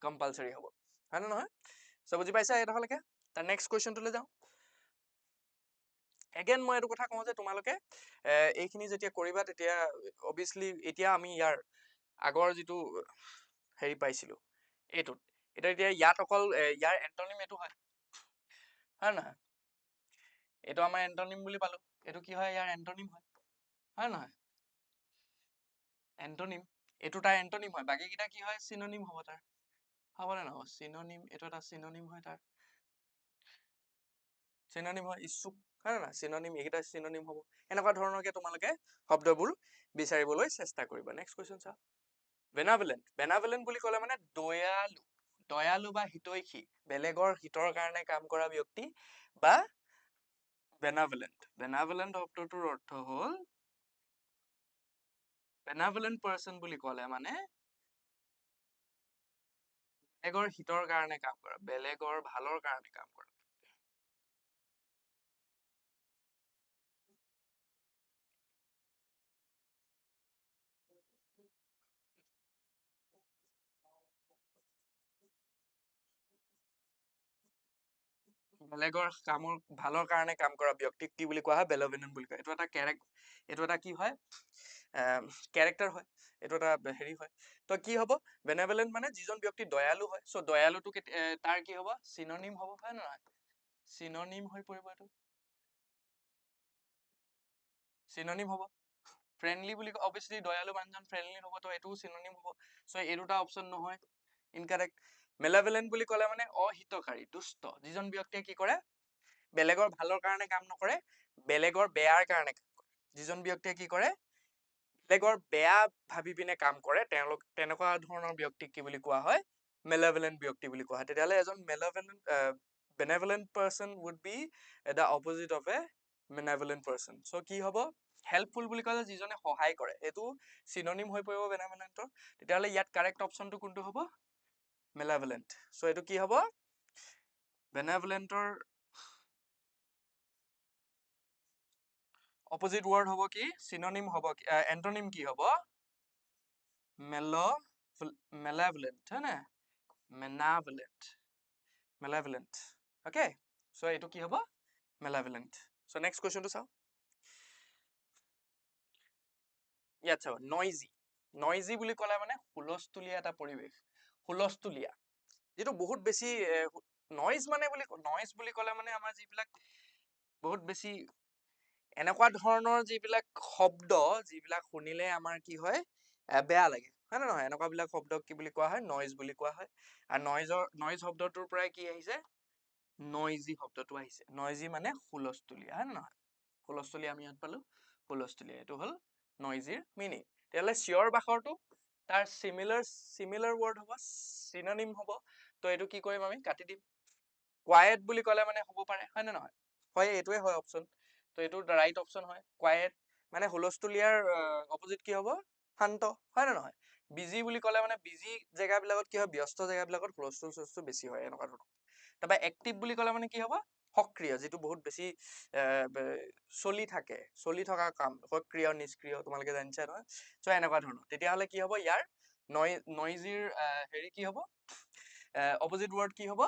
Speaker 1: কম্পালসৰি হ'ব হয় নে নহয় সো বুজি পাইছা এইডখৰলৈকে তাৰ নেক্সট কুৱেশ্যনটোলৈ যাওঁ এগেইন মই এইটো কথা কওঁ যে তোমালোকে এইখিনি যেতিয়া কৰিবা তেতিয়া অবভিয়াছলি এতিয়া আমি ইয়াৰ আগৰ যিটো হেৰি পাইছিলো এইটোত এতিয়া ইয়াত অকল ইয়াৰ এন্টনিম এইটো হয় হয় নহয় এইটো আমাৰ এন্টনিম বুলি পালো এইটো কি হয় ইয়াৰ এন্টনিম হয় নহয় এন্টনিম এইটো তাৰ এন্টনিম হয় বাকি কিটা কি হয় সিনোনিম হ'ব তাৰ হ'বনে নহয় সিনোনিম এইটো এটা সিনোনিম হয় তাৰ সিনোনিম হয় ইচ্ছুক হয় না সিনোনিম এইকেইটা সিনোনিম হ'ব এনেকুৱা ধৰণৰকে তোমালোকে শব্দবোৰ বিচাৰিবলৈ চেষ্টা কৰিবা নেক্সট কোৱেশ্চন চা বেনাভলেন্ট বুলি ক'লে মানে দয়ালু বা হিতৈষী বেলেগৰ হিতৰ কাৰণে কাম কৰা ব্যক্তি বা বেনাভলেন্ট শব্দটোৰ অৰ্থ হ'ল বেনাভলেন্ট পাৰ্সন বুলি ক'লে মানে বেলেগৰ হিতৰ কাৰণে কাম কৰা বেলেগৰ ভালৰ কাৰণে কাম কৰা বেলেগৰ কামৰ ভালৰ কাৰণে কাম কৰা ব্যক্তিক কি বুলি কোৱা হয় বেনেভলেন্ট বুলি কয় এইটো এটা কি হয় ক্যাৰেক্টাৰ হয় এইটো এটা হেৰি হয় তো কি হ'ব বেনেভলেন্ট মানে যিজন ব্যক্তি দয়ালু হয় সো দয়ালুটো তাৰ কি হ'ব সিনোনিম হ'ব হয় নহয় সিনোনিম হৈ পৰিব এইটো সিনোনিম হ'ব ফ্ৰেন্ডলি বুলি অবভিয়াছলি দয়ালু মানুহজন ফ্ৰেন্ডলি হ'ব তো এইটো সিনোনিম হ'ব সো এই দুটা অপচন নহয় ইনকাৰেক্ট মেলাভলেন্ট বুলি ক'লে মানে অহিতকাৰী দুষ্ট যিজন ব্যক্তিয়ে কি কৰে বেলেগৰ ভালৰ কাৰণে কাম নকৰে বেলেগৰ বেয়াৰ কাৰণে কাম কৰে যিজন ব্যক্তিয়ে কি কৰে বেলেগৰ বেয়া ভাবি পিনে কাম কৰে তেওঁলোক তেনেকুৱা ধৰণৰ ব্যক্তিক কি বুলি কোৱা হয় মেলাভলেন্ট ব্যক্তি বুলি কোৱা হয় তেতিয়াহ'লে এজন benevolent person would be the opposite of a benevolent person so কি হ'ব হেল্পফুল বুলি ক'লে যিজনে সহায় কৰে এইটো সিনোনিম হৈ পৰিব বেনেভলেন্টৰ তেতিয়াহ'লে ইয়াত কাৰেক্ট অপচনটো কোনটো হ'ব মেলাভলেন্ট সো এইটো কি হ'ব বেনেভলেন্টৰ অপজিট ৱৰ্ড হ'ব কি সিনোনিম হ'ব এন্টনিম কি হ'ব মেলাভলেন্ট হয় না মেলাভলেন্ট ওকে সো এইটো কি হ'ব মেলাভলেন্ট সো নেক্সট কুৱেশ্যনটো চাওঁ ইয়াত চাব নইজি বুলি ক'লে মানে হুলস্থুলীয়া এটা পৰিৱেশ হুলস্থুলীয়া যেটো বহুত বেছি নইজ বুলি ক'লে মানে আমাৰ যিবিলাক বহুত বেছি এনেকুৱা ধৰণৰ যিবিলাক শব্দ যিবিলাক শুনিলে আমাৰ কি হয় বেয়া লাগে হয় নে নহয় এনেকুৱা বিলাক শব্দ কি বুলি কোৱা হয় নইজ বুলি কোৱা হয় আৰু নইজ শব্দটোৰ পৰাই কি আহিছে নইজি শব্দটো আহিছে নইজি মানে হুলস্থুলীয়া হয় নে নহয় হুলস্থুলীয়া আমি ইয়াত পালো হুলস্থুলীয়া এইটো হ'ল নইজিৰ মিনিং তেতিয়াহ'লে চিঞৰ বাখৰটো তাৰ চিমিলাৰ ৱৰ্ড হ'ব সিনোনিম হ'ব তো এইটো কি কৰিম আমি কাটি দিম কোৱাইট বুলি ক'লে মানে হ'ব পাৰে হয় নে নহয় হয় এইটোৱে হয় অপচন তো এইটো ৰাইট অপচন হয় কোৱাইট মানে হুলস্থুলীয়াৰ অপজিট কি হ'ব শান্ত হয় নে নহয় বিজি বুলি ক'লে মানে বিজি জেগাবিলাকত কি হয় ব্যস্ত জেগাবিলাকত হুলস্থুল বেছি হয় এনেকুৱা ধৰণৰ তাৰপৰা এক্টিভ বুলি ক'লে মানে কি হ'ব সক্ৰিয় যিটো বহুত বেছি চলি থকা কাম সক্ৰিয় নিষ্ক্ৰিয় তোমালোকে জানিছা নহয় চ' এনেকুৱা ধৰণৰ তেতিয়াহ'লে কি হ'ব ইয়াৰ নইজিৰ হেৰি কি হ'ব অপজিট ৱৰ্ড কি হ'ব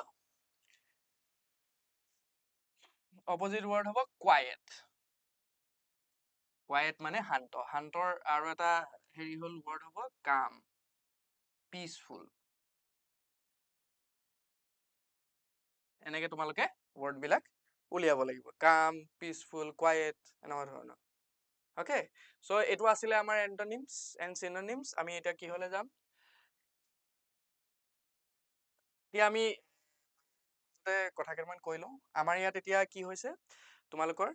Speaker 1: অপজিট ৱৰ্ড হ'ব quiet. quiet মানে শান্ত, শান্তৰ আৰু এটা হেৰি হ'ল ৱৰ্ড হ'ব calm, peaceful. এনেকে তোমালোকে ৱৰ্ড বিলাক উলিয়াব লাগিব, calm, peaceful, quiet এনেকুৱা ধৰণৰ। অ'কে, চ' এইটো আছিলে আমাৰ এণ্টনিমছ এণ্ড চিনোনিমছ। আমি এতিয়া কিহলে যাম? এতিয়া আমি কথা কেইটামান কৈ লওঁ। আমাৰ ইয়াত এতিয়া কি হৈছে, তোমালোকৰ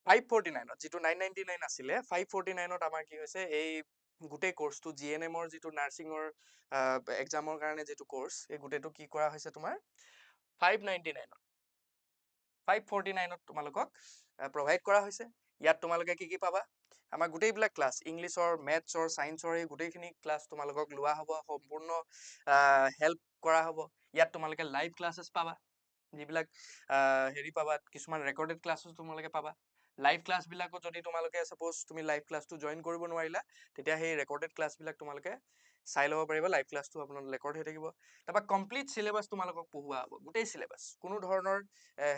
Speaker 1: 549ত যিটো 999 আছিলে, 549ত আমাৰ কি হৈছে, এই গোটেই কোৰ্চটো GNM-ৰ যিটো নাৰ্ছিঙৰ এক্সামৰ কাৰণে যিটো কোৰ্চ, এই গোটেইটো কি কৰা হৈছে তোমাৰ 599ত 549ত তোমালোকক প্ৰভাইড কৰা হৈছে। ইয়াত তোমালোকে কি কি পাবা? আমাৰ গোটেইবিলাক ক্লাছ, ইংলিছৰ, মেথছৰ, ছায়েন্সৰ, এই গোটেইখিনি ক্লাছ তোমালোকক লোৱা হ'ব, সম্পূৰ্ণ হেল্প কৰা হ'ব। ইয়াত তোমালোকে লাইভ ক্লাছেছ পাবা, যিবিলাক হেৰি পাবা, কিছুমান ৰেকৰ্ডেড ক্লাছো তোমালোকে পাবা। লাইভ ক্লাছবিলাকো যদি তোমালোকে ছাপ'জ তুমি লাইভ ক্লাছটো জইন কৰিব নোৱাৰিলা, তেতিয়া সেই ৰেকৰ্ডেড ক্লাছবিলাক তোমালোকে চাই ল'ব পাৰিবা, লাইভ ক্লাছটো আপোনাৰ ৰেকৰ্ড হৈ থাকিব। তাৰপৰা কমপ্লিট চিলেবাছ তোমালোকক পঢ়োৱা হ'ব, গোটেই চিলেবাছ, কোনো ধৰণৰ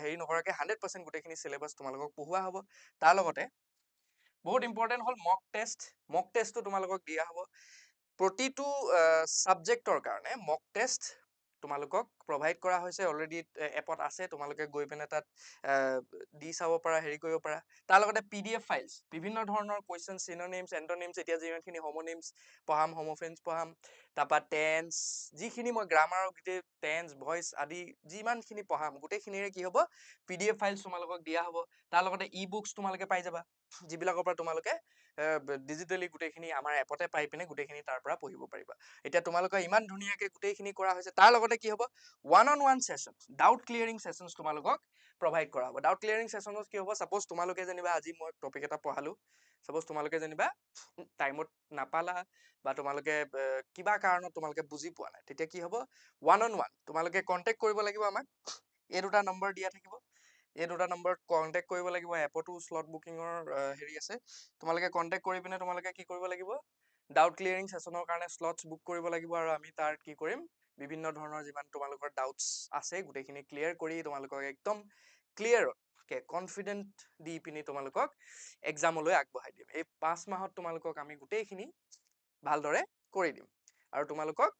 Speaker 1: হেৰি নকৰাকৈ 100% গোটেইখিনি চিলেবাছ তোমালোকক পঢ়োৱা হ'ব। তাৰ লগতে বহুত ইম্পৰ্টেণ্ট হ'ল মক টেষ্ট। মক টেষ্টটো তোমালোকক দিয়া হ'ব। প্ৰতিটো ছাবজেক্টৰ কাৰণে মক টেষ্ট তোমালোকক প্ৰভাইড কৰা হৈছে, অলৰেডি এপত আছে, তোমালোকে গৈ পিনে তাত দি চাব পাৰা, হেৰি কৰিব পাৰা। তাৰ লগতে PDF ফাইলছ, বিভিন্ন ধৰণৰ কুৱেশ্যন, চিনোনিমছ, এণ্টনিমছ, এতিয়া যিমানখিনি হোমোনিমছ পঢ়াম, হোমোফেন্স পঢ়াম, তাৰপৰা টেন্স, যিখিনি মই গ্ৰামাৰৰ গোটেই টেন্স, ভইচ আদি যিমানখিনি পঢ়াম, গোটেইখিনিৰে কি হ'ব, PDF ফাইলছ তোমালোকক দিয়া হ'ব। তাৰ লগতে বুকছ তোমালোকে পাই যাবা, যিবিলাকৰ পৰা তোমালোকে ডিজিটেলি গোটেইখিনি আমাৰ এপতে পাই পিনে গোটেইখিনি তাৰ পৰা পঢ়িব পাৰিবা। এতিয়া তোমালোকৰ ইমান ধুনীয়াকৈ গোটেইখিনি কৰা হৈছে। তাৰ লগতে কি হ'ব, one-on-one ছেশ্যন, ডাউট ক্লিয়াৰিং ছেশ্যনছ তোমালোকক প্ৰভাইড কৰা হ'ব। ডাউট ক্লিয়াৰিং ছেশ্যনত কি হ'ব, ছাপ'জ তোমালোকে যেনিবা আজি মই টপিক এটা পঢ়ালোঁ, ছাপ'জ তোমালোকে যেনিবা টাইমত নাপালা বা তোমালোকে কিবা কাৰণত তোমালোকে বুজি পোৱা নাই, তেতিয়া কি হ'ব, one-on-one তোমালোকে কণ্টেক্ট কৰিব লাগিব আমাক। এই দুটা নম্বৰ দিয়া থাকিব, এই দুটা নম্বৰত কণ্টেক্ট কৰিব লাগিব। এপতো শ্লট বুকিঙৰ হেৰি আছে, তোমালোকে কণ্টেক্ট কৰি পিনে তোমালোকে কি কৰিব লাগিব, ডাউট ক্লিয়াৰিং ছেশ্যনৰ কাৰণে শ্লটছ বুক কৰিব লাগিব। আৰু আমি তাৰ কি কৰিম, বিভিন্ন ধৰণৰ যিমান তোমালোকৰ ডাউটছ আছে গোটেইখিনি ক্লিয়াৰ কৰি তোমালোকক একদম ক্লিয়াৰকে কনফিডেণ্ট দি পিনি তোমালোকক এক্সামলৈ আগবঢ়াই দিম। এই 5 মাহত তোমালোকক আমি গোটেইখিনি ভালদৰে কৰি দিম আৰু তোমালোকক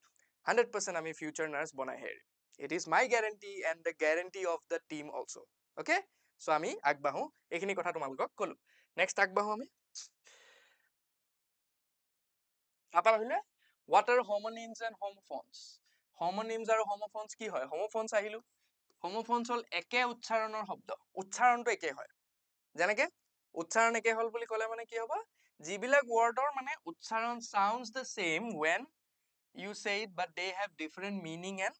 Speaker 1: 100% আমি ফিউচাৰ নাৰ্ছ বনাই এৰিম। It is my guarantee and the guarantee of the team অলছ'। অ'কে, চ' আমি আগবাঢ়ো, এইখিনি কথা তোমালোকক ক'লো। নেক্সট আগবাঢ়ো আমি। তাৰপৰা আহিলে what are homonyms and homophones? homonyms আৰু homophones কি হয়? homophones আহিলো, homophones হ'ল একে উচ্চাৰণৰ শব্দ, উচ্চাৰণটো একে হয়। যেনেকে উচ্চাৰণ একে হ'ল বুলি ক'লে মানে কি হ'ব, যিবিলাক ৱৰ্ডৰ মানে উচ্চাৰণ sounds the same when you say it but they have different meaning and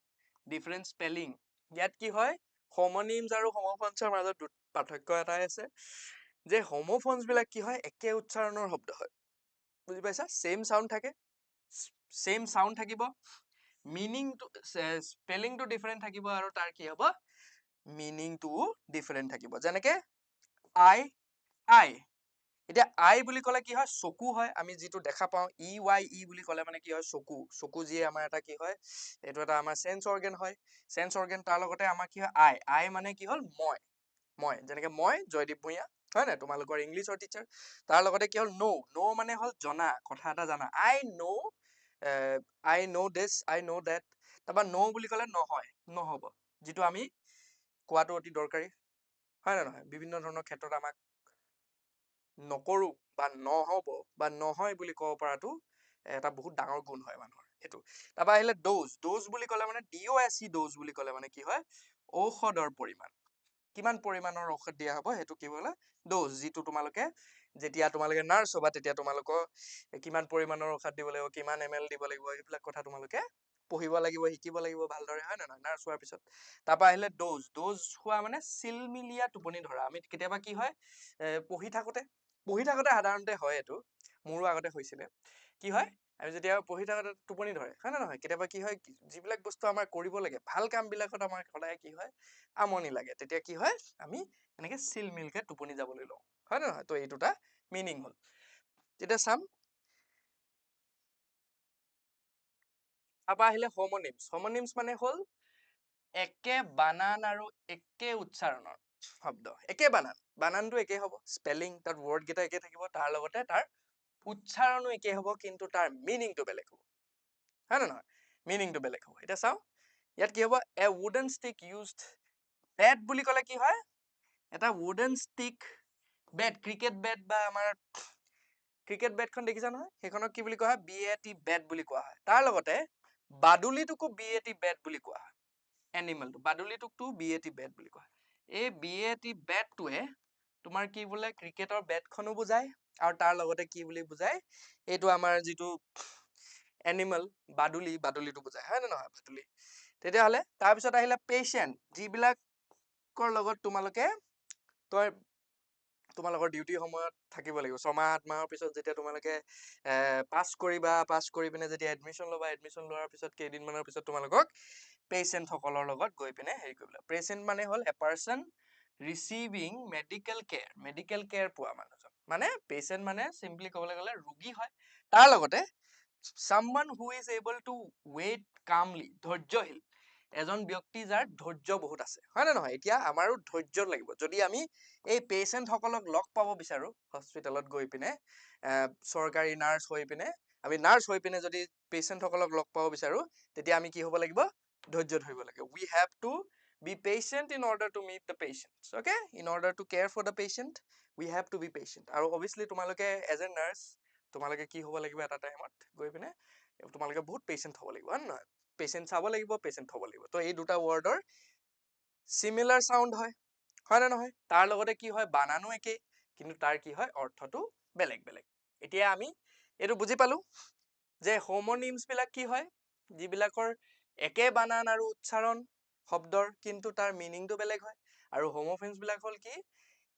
Speaker 1: different spelling. ইয়াত কি হয়, homonyms আৰু homophonesৰ মাজত পাৰ্থক্য এটাই আছে, যে homophones বিলাক কি হয়, একে উচ্চাৰণৰ শব্দ হয়। বুজি পাইছা? চেম চাউণ্ড থাকে, চেম চাউণ্ড থাকিব, মিনিংটো স্পেলিংটো ডিফাৰেণ্ট থাকিব, আৰু তাৰ কি হ'ব, মিনিংটোও ডিফাৰেণ্ট থাকিব। যেনেকে আই, আই, এতিয়া আই বুলি ক'লে কি হয়, চকু হয়, আমি যিটো দেখা পাওঁ। EYE বুলি ক'লে মানে কি হয়, চকু, চকু যিয়ে আমাৰ এটা কি হয়, এইটো এটা আমাৰ চেন্স অৰ্গেন হয়, চেন্স অৰ্গেন। তাৰ লগতে আমাৰ কি হয়, আই, আই মানে কি হ'ল, মই, মই, যেনেকে মই জয়দীপ ভূঞা, হয় নাই, তোমালোকৰ ইংলিছৰ টিচাৰ। তাৰ লগতে কি হ'ল, ন', ন' মানে হ'ল জনা, কথা এটা জানা। আই ন' দিছ, আই ন' ডেট। তাৰপৰা ন' বুলি ক'লে নহয়, নহ'ব, যিটো আমি কোৱাটো অতি দৰকাৰী, হয় নে নহয়? বিভিন্ন ধৰণৰ ক্ষেত্ৰত আমাক নকৰো বা নহ'ব বা নহয় বুলি ক'ব পৰাটো এটা বহুত ডাঙৰ গুণ হয় মানুহৰ, সেইটো। তাৰপৰা আহিলে ড'জ, ড'জ বুলি ক'লে মানে DOSE, ড'জ বুলি ক'লে মানে কি হয়, ঔষধৰ পৰিমাণ, কিমান পৰিমাণৰ ঔষধ দিয়া হ'ব, সেইটো কি বোলে, ড'জ। যিটো তোমালোকে যেতিয়া তোমালোকে নাৰ্ছ হ'বা, তেতিয়া তোমালোকক কিমান পৰিমাণৰ ঔষধ দিব লাগিব, কিমান ml দিব লাগিব, এইবিলাক কথা তোমালোকে পঢ়িব লাগিব, শিকিব লাগিব ভালদৰে, হয় নে নহয়, নাৰ্ছ হোৱাৰ পিছত। তাৰপৰা আহিলে ড'জ, ড'জ হোৱা মানে চিলমিলীয়া টোপনি ধৰা। আমি কেতিয়াবা কি হয়, পঢ়ি থাকোতে সাধাৰণতে হয়, এইটো মোৰো আগতে হৈছিলে, কি হয়, আমি যেতিয়া পঢ়ি থাকোতে টোপনি ধৰে, হয় নে নহয়? কেতিয়াবা কি হয়, যিবিলাক বস্তু আমাৰ কৰিব লাগে, ভাল কামবিলাকত আমাৰ সদায় কি হয়, আমনি লাগে, তেতিয়া কি হয়, আমি এনেকে চিলমিলকে টোপনি যাবলৈ লওঁ, হয় নে নহয়? তো এইটো এটা মিনিং হ'ল। তেতিয়া চাম, তাৰপৰা আহিলে homonyms, homonyms মানে হ'ল একে বানান আৰু একে উচ্চাৰণৰ, শব্দ একে বানানটো একে হ'ব স্পেলিং তাত ৱৰ্ড কেইটা একে থাকিব তাৰ লগতে তাৰ উচ্চাৰণো একে হ'ব কিন্তু তাৰ মিনিংটো বেলেগ হ'ব হয় নে নহয় মিনিংটো বেলেগ হ'ব এতিয়া চাওঁ ইয়াত কি হ'ব এ wooden stick used bat বুলি ক'লে কি হয় এটা wooden stick bat cricket bat বা আমাৰ ক্ৰিকেট বেটখন দেখিছা নহয় সেইখনক কি বুলি কোৱা হয় BAT বেট বুলি কোৱা হয় তাৰ লগতে বাদুলিটোকো BAT বেট বুলি কোৱা হয় এনিমেলটো বাদুলিটোকটো BAT বেট বুলি কোৱা হয় এই BAT বেটটোৱে তোমাৰ কি বোলে ক্ৰিকেটৰ বেটখনো বুজায় আৰু তাৰ লগতে কি বুলি বুজায় এইটো আমাৰ যিটো এনিমেল বাদুলিটো বুজায় হয় নে নহয় বাদুলি তেতিয়াহ'লে তাৰপিছত আহিলে পেচেণ্ট যিবিলাকৰ লগত তোমালোকৰ ডিউটি সময়ত থাকিব লাগিব 6 মাহ 8 মাহৰ পিছত যেতিয়া তোমালোকে পাছ কৰি পিনে যেতিয়া এডমিশ্যন লোৱাৰ পিছত কেইদিনমানৰ পিছত তোমালোকক পেচেণ্ট সকলৰ লগত গৈ পিনে হেৰি কৰিব লাগিব পেচেণ্ট মানে হ'ল a person receiving medical care পোৱা মানুহজন মানে পেচেণ্ট মানে চিম্পলি ক'বলৈ গ'লে ৰোগী হয় তাৰ লগতে someone who is able to wait calmly ধৈৰ্যশীল এজন ব্যক্তি যাৰ ধৈৰ্য বহুত আছে হয় নে নহয় এতিয়া আমাৰো ধৈৰ্য লাগিব যদি আমি এই পেচেণ্ট সকলক লগ পাব বিচাৰো হস্পিটেলত গৈ পিনে চৰকাৰী নাৰ্ছ হৈ পিনে আমি নাৰ্ছ হৈ পিনে যদি পেচেণ্ট সকলক লগ পাব বিচাৰো তেতিয়া আমি কি হ'ব লাগিব ধৈৰ্য ধৰিব লাগিব we have to be patient in order to meet the patients okay in order to care for the patient we have to be patient আৰু obviously তোমালোকে as a nurse তোমালোকে কি হ'ব লাগিব এটা টাইমত গৈ পিনে তোমালোকে বহুত পেচেণ্ট হ'ব লাগিব হয় নহয় পেচেণ্ট চাব লাগিব পেচেণ্ট হ'ব লাগিব তো এই দুটা ৱৰ্ডৰ সিমিলাৰ সাউন্ড হয় হয় নে নহয় তাৰ লগতে কি হয় বানানো একে কিন্তু তাৰ কি হয় অৰ্থটো বেলেগ এতিয়া আমি এইটো বুজি পালো যে হোমোনিমছ বিলাক কি হয় যিবিলাকৰ একে বানান আৰু উচ্চাৰণ শব্দৰ কিন্তু তাৰ মিনিংটো বেলেগ হয় আৰু হোমোফেন্স বিলাক হ'ল কি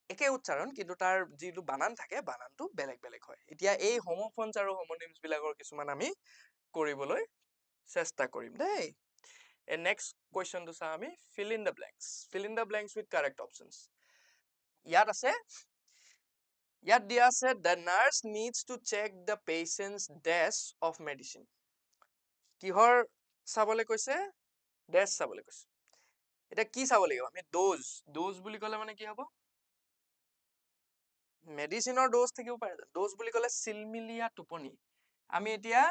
Speaker 1: একে উচ্চাৰণ কিন্তু তাৰ যিটো বানান থাকে বানানটো বেলেগ হয় এতিয়া এই হোমোফোনছ আৰু হোমোনিমছ বিলাকৰ কিছুমান আমি কৰিবলৈ চেষ্টা কৰিম দেই নেক্সট কুৱেশ্যনটো চাওঁ আমি fill in the blanks with correct options ইয়াত দিয়া আছে the nurse needs to check the patient's dash of medicine কিহৰ চাবলৈ কৈছে dash চাবলৈ কৈছে এতিয়া কি চাব লাগিব আমি ড'জ বুলি ক'লে মানে কি হ'ব মেডিচিনৰ ড'জ থাকিব পাৰে ড'জ বুলি ক'লে চিলমিলীয়া টোপনি আমি এতিয়া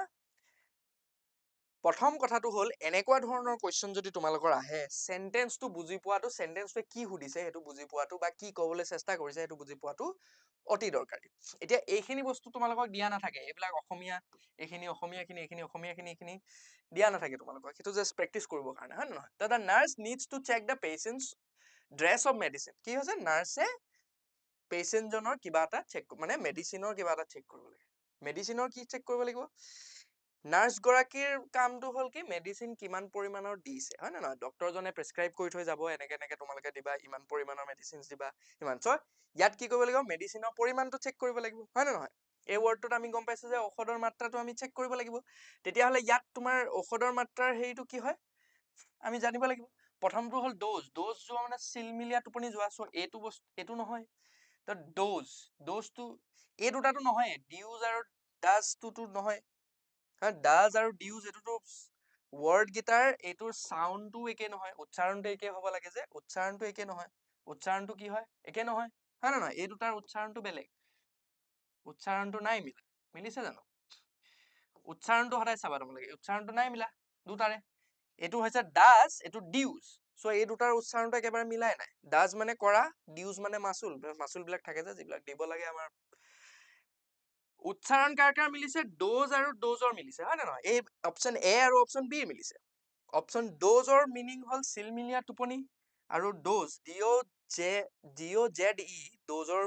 Speaker 1: প্ৰথম কথাটো হ'ল এনেকুৱা ধৰণৰ কোৱেশ্চন যদি তোমালোকৰ আহে সেন্টেন্সটো বুজি পোৱাটো সেন্টেন্সটোৱে কি সুধিছে সেইটো বুজি পোৱাটো বা কি ক'বলৈ চেষ্টা কৰিছে সেইটো বুজি পোৱাটো অতি দৰকাৰী এতিয়া এইখিনি বস্তু তোমালোকক দিয়া নাথাকে এইবিলাক অসমীয়া এইখিনি দিয়া নাথাকে তোমালোকক সেইটো জাষ্ট প্ৰেক্টিচ কৰিবৰ কাৰণে হয় নহয় তো the nurse needs to check the patient's dress of medicine কি হৈছে নাৰ্ছে পেচেণ্টজনৰ কিবা এটা চেক মানে মেডিচিনৰ কিবা এটা চেক কৰিব লাগে মেডিচিনৰ কি চেক কৰিব লাগিব নাৰ্ছ গৰাকীৰ কামটো হ'ল কি মেডিচিন কিমান পৰিমাণৰ দিছে হয় নে নহয় ডক্টৰজনে প্ৰেছক্ৰাইব কৰি থৈ যাব এনেকে তোমালোকে দিবা ইমান পৰিমাণৰ মেডিচিন দিবা ইমান চ ইয়াত কি কৰিব লাগিব মেডিচিনৰ পৰিমাণটো চেক কৰিব লাগিব হয় নে নহয় এই ৱৰ্ডটোত আমি গম পাইছো যে ঔষধৰ মাত্ৰাটো আমি চেক কৰিব লাগিব তেতিয়াহ'লে ইয়াত তোমাৰ ঔষধৰ মাত্ৰাৰ হেৰিটো কি হয় আমি জানিব লাগিব প্ৰথমটো হ'ল ড'জ যোৱা মানে চিলমিলীয়া টোপনি যোৱা চ এইটো নহয় তো ড'জটো এই দুটাটো নহয় ডিউজ আৰু ডাজটো নহয় ডাজ আৰু ডিউজ এইটোতো ৱৰ্ড গিটাৰ এইটোৰ সাউন্ডটো একে নহয় উচ্চাৰণটো একে হ'ব লাগে যে উচ্চাৰণটো একে নহয় উচ্চাৰণটো কি হয় একে নহয় হয় নে নহয় এই দুটাৰ উচ্চাৰণটো বেলেগ উচ্চাৰণটো নাই মিলিছে জানো উচ্চাৰণটো সদায় চাবা তোমালোকে উচ্চাৰণটো নাই মিলা দুটাৰে এইটো হৈছে ডাজ এইটো ডিউজ চ' এই দুটাৰ উচ্চাৰণটো একেবাৰে মিলাই নাই ডাজ মানে কৰা ডিউজ মানে মাচুল বিলাক থাকে যে যিবিলাক দিব লাগে আমাৰ উচ্চাৰণ কাৰ মিলিছে ড'জ আৰু ড'জৰ মিলিছে হয় নে নহয় এই অপচন এ আৰু অপচন বি মিলিছে অপচন ড'জৰ মিনিং হ'ল চিলমিলীয়া টোপনি আৰু ড'জ DOZ ড'জৰ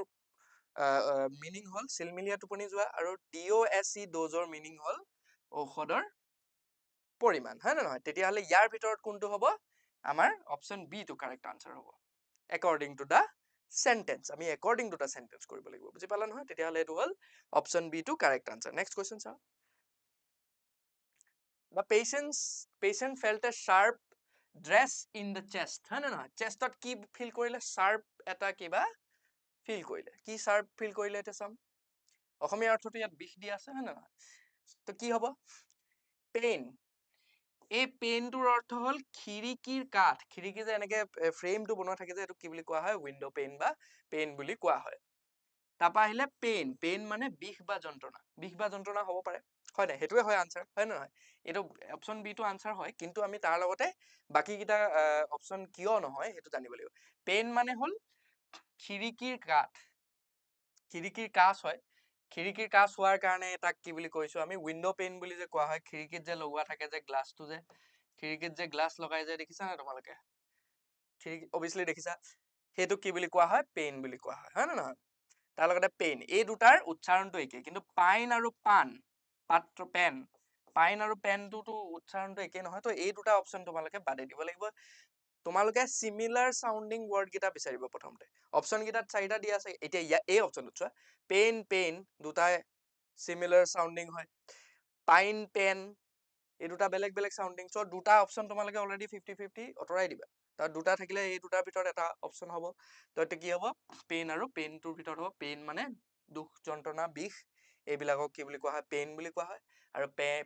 Speaker 1: মিনিং হ'ল চিলমিলীয়া টোপনি যোৱা আৰু DOSE ড'জৰ মিনিং হ'ল ঔষধৰ পৰিমাণ হয় নে নহয় তেতিয়াহ'লে ইয়াৰ ভিতৰত কোনটো হ'ব আমাৰ অপচন বি টো কাৰেক্ট আনসাৰ হ'ব according to the sentence আমি according to the sentence কৰিব লাগিব বুজি পালা নহয় তেতিয়াহ'লে এইটো হ'ল অপচন বি টো কাৰেক্ট আনসাৰ নেক্সট কুৱেশ্যন চাওঁ the patient felt a sharp dress in the chest হয় নে নহয় চেষ্টত কি ফিল কৰিলে sharp এটা কিবা ফিল কৰিলে কি sharp ফিল কৰিলে এটা চাম অসমীয়া অৰ্থটো ইয়াত বিষ দিয়া আছে হয় নে নহয় তো কি হ'ব পেইন এই পেনটোৰ অৰ্থ হ'ল খিৰিকীৰ কাঠ। খিৰিকী যে এনেকে ফ্ৰেমটো বনোৱা থাকে যে এইটো কি বুলি কোৱা হয়? উইন্ডো পেন বা পেন বুলি কোৱা হয়। তাৰপৰা আহিলে পেইন। পেইন মানে বিষ বা যন্ত্ৰণা। বিষ বা যন্ত্ৰণা হ'ব পাৰে, হয় নাই? সেইটোৱে হয় আনচাৰ, হয় নে নহয়? এইটো অপশ্যন বিটো আনচাৰ হয়, কিন্তু আমি তাৰ লগতে বাকীকেইটা অপশ্যন কিয় নহয় সেইটো জানিব লাগিব। পেইন মানে হ'ল খিৰিকীৰ কাঠ। খিৰিকীৰ কাঁচ হয়। খিৰিকীৰ কাঁচ হোৱাৰ কাৰণে তাক কি বুলি কৈছো আমি? উইন্ডো পেইন বুলি যে কোৱা হয়। খিৰিকীত যে লগোৱা থাকে যে গ্লাছটো যে, খিৰিকীত যে গ্লাছ লগাই যে, দেখিছা নে তোমালোকে? খিৰিকী অবভিয়াছলি দেখিছা। সেইটো কি বুলি কোৱা হয়? পেইন বুলি কোৱা হয়, হয় নে নহয়? তাৰ লগতে পেইন, এই দুটাৰ উচ্চাৰণটো একেই, কিন্তু পাইন আৰু পান, পাত্ৰ পেন, পাইন আৰু পেনটোতো উচ্চাৰণটো একেই নহয়, তো এই দুটা অপশ্যন তোমালোকে বাদেই দিব লাগিব। তোমালোকে চিমিলাৰ চাউণ্ডিং ৱৰ্ড কেইটা বিচাৰিব প্ৰথমতে। অপশ্যন কেইটাত চাৰিটা দিয়া আছে, এতিয়া এই অপশ্যনটোত চোৱা, পেইন পেইন দুটাই চিমিলাৰ চাউণ্ডিং হয়। পাইন পেন এই দুটা বেলেগ বেলেগ চাউণ্ডিং। চ' দুটা অপশ্যন তোমালোকে অলৰেডি 50-50 আঁতৰাই দিবা। তাত দুটা থাকিলে এই দুটাৰ ভিতৰত এটা অপশ্যন হ'ব। তো এতিয়া কি হ'ব? পেইন আৰু পেইনটোৰ ভিতৰত হ'ব। পেইন মানে দুখ, যন্ত্ৰণা, বিষ, এইবিলাকক কি বুলি কোৱা হয়? পেইন বুলি কোৱা হয়। আৰু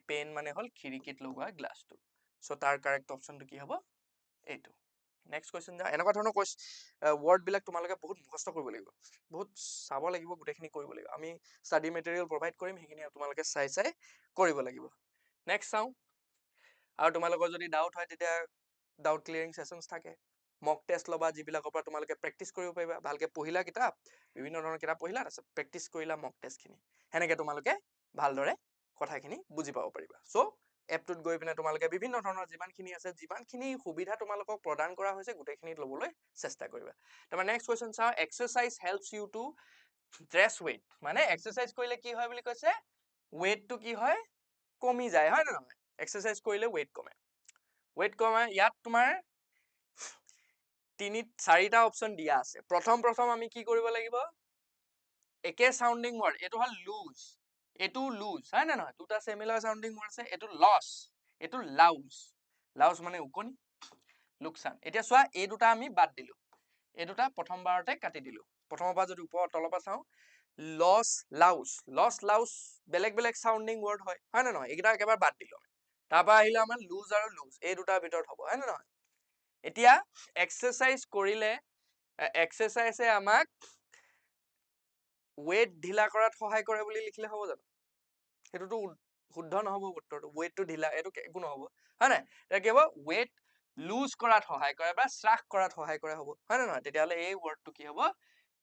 Speaker 1: পেইন মানে হ'ল খিৰিকীত লগোৱা গ্লাছটো। চ' তাৰ কাৰেক্ট অপশ্যনটো কি হ'ব? এইটো। নেক্সট কুৱেশ্যন যাওঁ। এনেকুৱা ধৰণৰ ৱৰ্ডবিলাক তোমালোকে বহুত মুখস্থ কৰিব লাগিব, বহুত চাব লাগিব, গোটেইখিনি কৰিব লাগিব। আমি ষ্টাডি মেটেৰিয়েল প্ৰভাইড কৰিম, সেইখিনি তোমালোকে চাই চাই কৰিব লাগিব। নেক্সট চাওঁ। আৰু তোমালোকৰ যদি ডাউট হয় তেতিয়া ডাউট ক্লিয়াৰিং ছেশ্যনছ থাকে, মক টেষ্ট ল'বা, যিবিলাকৰ পৰা তোমালোকে প্ৰেক্টিচ কৰিব পাৰিবা। ভালকে পঢ়িলা কিতাপ, বিভিন্ন ধৰণৰ কিতাপ পঢ়িলা, তাৰপিছত প্ৰেক্টিচ কৰিলা মক টেষ্টখিনি। সেনেকে তোমালোকে ভালদৰে কথাখিনি বুজি পাব পাৰিবা। চ' এপটোত গৈ পিনে তোমালোকে বিভিন্ন ধৰণৰ যিমানখিনি আছে, যিমানখিনি সুবিধা তোমালোকক প্ৰদান কৰা হৈছে, গোটেইখিনি ল'বলৈ চেষ্টা কৰিবা। তাৰপৰা নেক্সট কুৱেশ্যন চাওঁ। Exercise helps you to dress weight. মানে এক্সাৰচাইজ কৰিলে কি হয় বুলি কৈছে? ৱেইটটো কি হয়? কমি যায়, হয় নে নহয়? এক্সাৰচাইজ কৰিলে ৱেইট কমে। ৱেইট কমে, ইয়াত তোমাৰ চাৰিটা অপশ্যন দিয়া আছে। প্ৰথম আমি কি কৰিব লাগিব? একে চাউণ্ডিং ৱৰ্ড, এইটো হ'ল লুজ, এইটো লুজ, হয় নে নহয়? দুটা চিমিলাৰ চাউণ্ডিং ৱৰ্ড আছে। এইটো লছ, এইটো লাউজ। লাউজ মানে ওকণি, লোকচান। এতিয়া চোৱা, এই দুটা আমি বাদ দিলো, এই দুটা প্ৰথমবাৰতে কাটি দিলো। প্ৰথমৰ পৰা যদি তলৰ পৰা চাওঁ, লছ লাউজ, লছ লাউজ বেলেগ বেলেগ চাউণ্ডিং ৱৰ্ড হয়, হয় নে নহয়? এইকেইটা একেবাৰে বাদ দিলো। তাৰপৰা আহিলে আমাৰ লুজ আৰু লুজ, এই দুটাৰ ভিতৰত হ'ব, হয় নে নহয়? এতিয়া এক্সাৰচাইজ কৰিলে, এক্সাৰচাইজে আমাক ৱেইট ঢিলা কৰাত সহায় কৰে বুলি লিখিলে হ'ব জানো? সেইটোতো শুদ্ধ নহ'ব উত্তৰটো। ৱেইটটো ঢিলা, এইটো একো নহ'ব, হয় নাই? এতিয়া কি হ'ব? ৱেইট লুজ কৰাত সহায় কৰে বা শ্বাস কৰাত সহায় কৰে হ'ব, হয় নে নহয়? তেতিয়াহ'লে এই ৱৰ্ডটো কি হ'ব?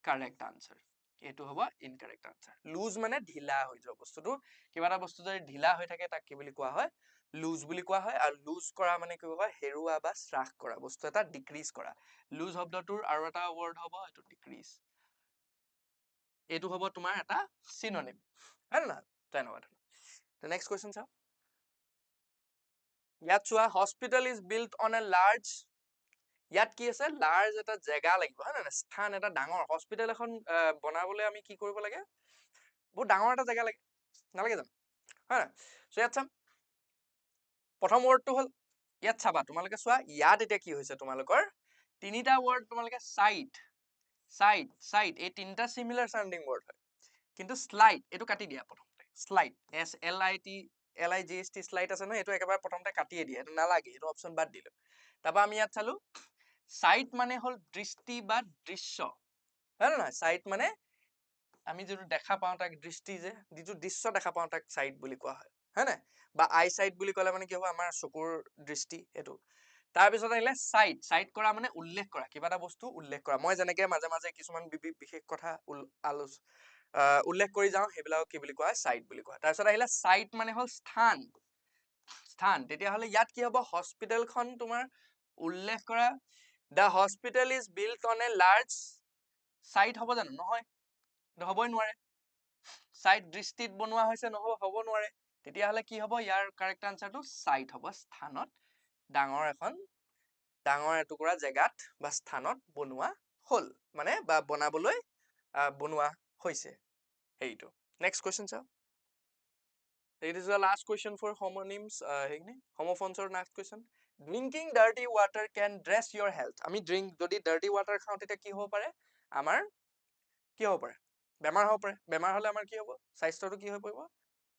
Speaker 1: Correct answer. এইটো হ'ব ইনকাৰেক্ট আনচাৰ। লুজ মানে ঢিলা হৈ যোৱা বস্তুটো। কিবা এটা বস্তু যদি ঢিলা হৈ থাকে তাক কি বুলি কোৱা হয়? লুজ বুলি কোৱা হয়। আৰু লুজ কৰা মানে কি হয়? হেৰুৱা বা শ্বাস কৰা, বস্তু এটা ডিক্ৰিজ কৰা। লুজ শব্দটোৰ আৰু এটা ৱৰ্ড হ'ব, এইটো ডিক্ৰিজ। এইটো হ'ব তোমাৰ এটা চিননিম, হয় নে নহয়? তেনেকুৱা। নেক্সট কুৱেশ্যন চাওঁ। ইয়াত চোৱা, hospital is built on a large, ইয়াত কি আছে? লাৰ্জ এটা জেগা লাগিব, হয় নে? স্থান এটা ডাঙৰ। হস্পিটেল এখন বনাবলৈ আমি কি কৰিব লাগে? বহুত ডাঙৰ এটা জেগা লাগে, নালাগে জানো? হয়। চ' ইয়াত চাম, প্ৰথম ৱৰ্ডটো হ'ল, ইয়াত চাবা তোমালোকে, চোৱা ইয়াত এতিয়া কি হৈছে? তোমালোকৰ তিনিটা ৱৰ্ড তোমালোকে চাইট, চাইট, চাইট, এই তিনিটা চিমিলাৰ চাউণ্ডিং ৱৰ্ড হয়। কিন্তু শ্লাইড, এইটো কাটি দিয়া প্ৰথমতে। শ্লাইড, SLIGHT শ্লাইড আছে নহয়, এইটো একেবাৰে প্ৰথমতে কাটিয়ে দিয়ে, এইটো নালাগে, এইটো অপশ্যন বাদ দিলো। তাৰপৰা আমি ইয়াত চালো, চাইট মানে হ'ল দৃষ্টি বা দৃশ্য, হয় নে নহয়? চাইট মানে আমি যিটো দেখা পাওঁ তাক, দৃষ্টি যে যিটো দৃশ্য দেখা পাওঁ তাক চাইট বুলি কোৱা হয়, হয় নাই? বা আই চাইট বুলি ক'লে মানে কি হ'ব? আমাৰ চকুৰ দৃষ্টি, সেইটো। তাৰপিছত আহিলে চাইট, চাইট কৰা মানে উল্লেখ কৰা, কিবা এটা বস্তু উল্লেখ কৰা। মই যেনেকে মাজে মাজে কিছুমান বিশেষ কথা উল্লেখ কৰি যাওঁ, সেইবিলাকক কি বুলি কোৱা হয়? চাইট বুলি কোৱা হয়। তাৰপিছত আহিলে চাইট মানে হ'ল স্থান, স্থান। তেতিয়াহ'লে ইয়াত কি হ'ব? হস্পিটেলখন তোমাৰ উল্লেখ কৰা। The hospital is built on a large site, হ'ব জানো? নহয়, এইটো হ'বই নোৱাৰে। চাইট দৃষ্টিত বনোৱা হৈছে, হ'ব নোৱাৰে। তেতিয়াহ'লে কি হ'ব? ইয়াৰ কাৰেক্ট আনচাৰটো চাইট হ'ব, স্থানত, ডাঙৰ এটুকুৰা জেগাত বা স্থানত বনোৱা হ'ল, মানে বা বনাবলৈ বনোৱা হৈছে সেইটো। নেক্সট কুৱেশ্যন চাওঁ। It is the last question for homonyms, homophones or next question. Drinking dirty water can dress your health. আমি যদি dirty water খাওঁ তেতিয়া কি হ'ব পাৰে? আমাৰ কি হ'ব পাৰে? বেমাৰ হ'ব পাৰে। বেমাৰ হ'লে আমাৰ কি হ'ব? স্বাস্থ্যটো কি হৈ পৰিব?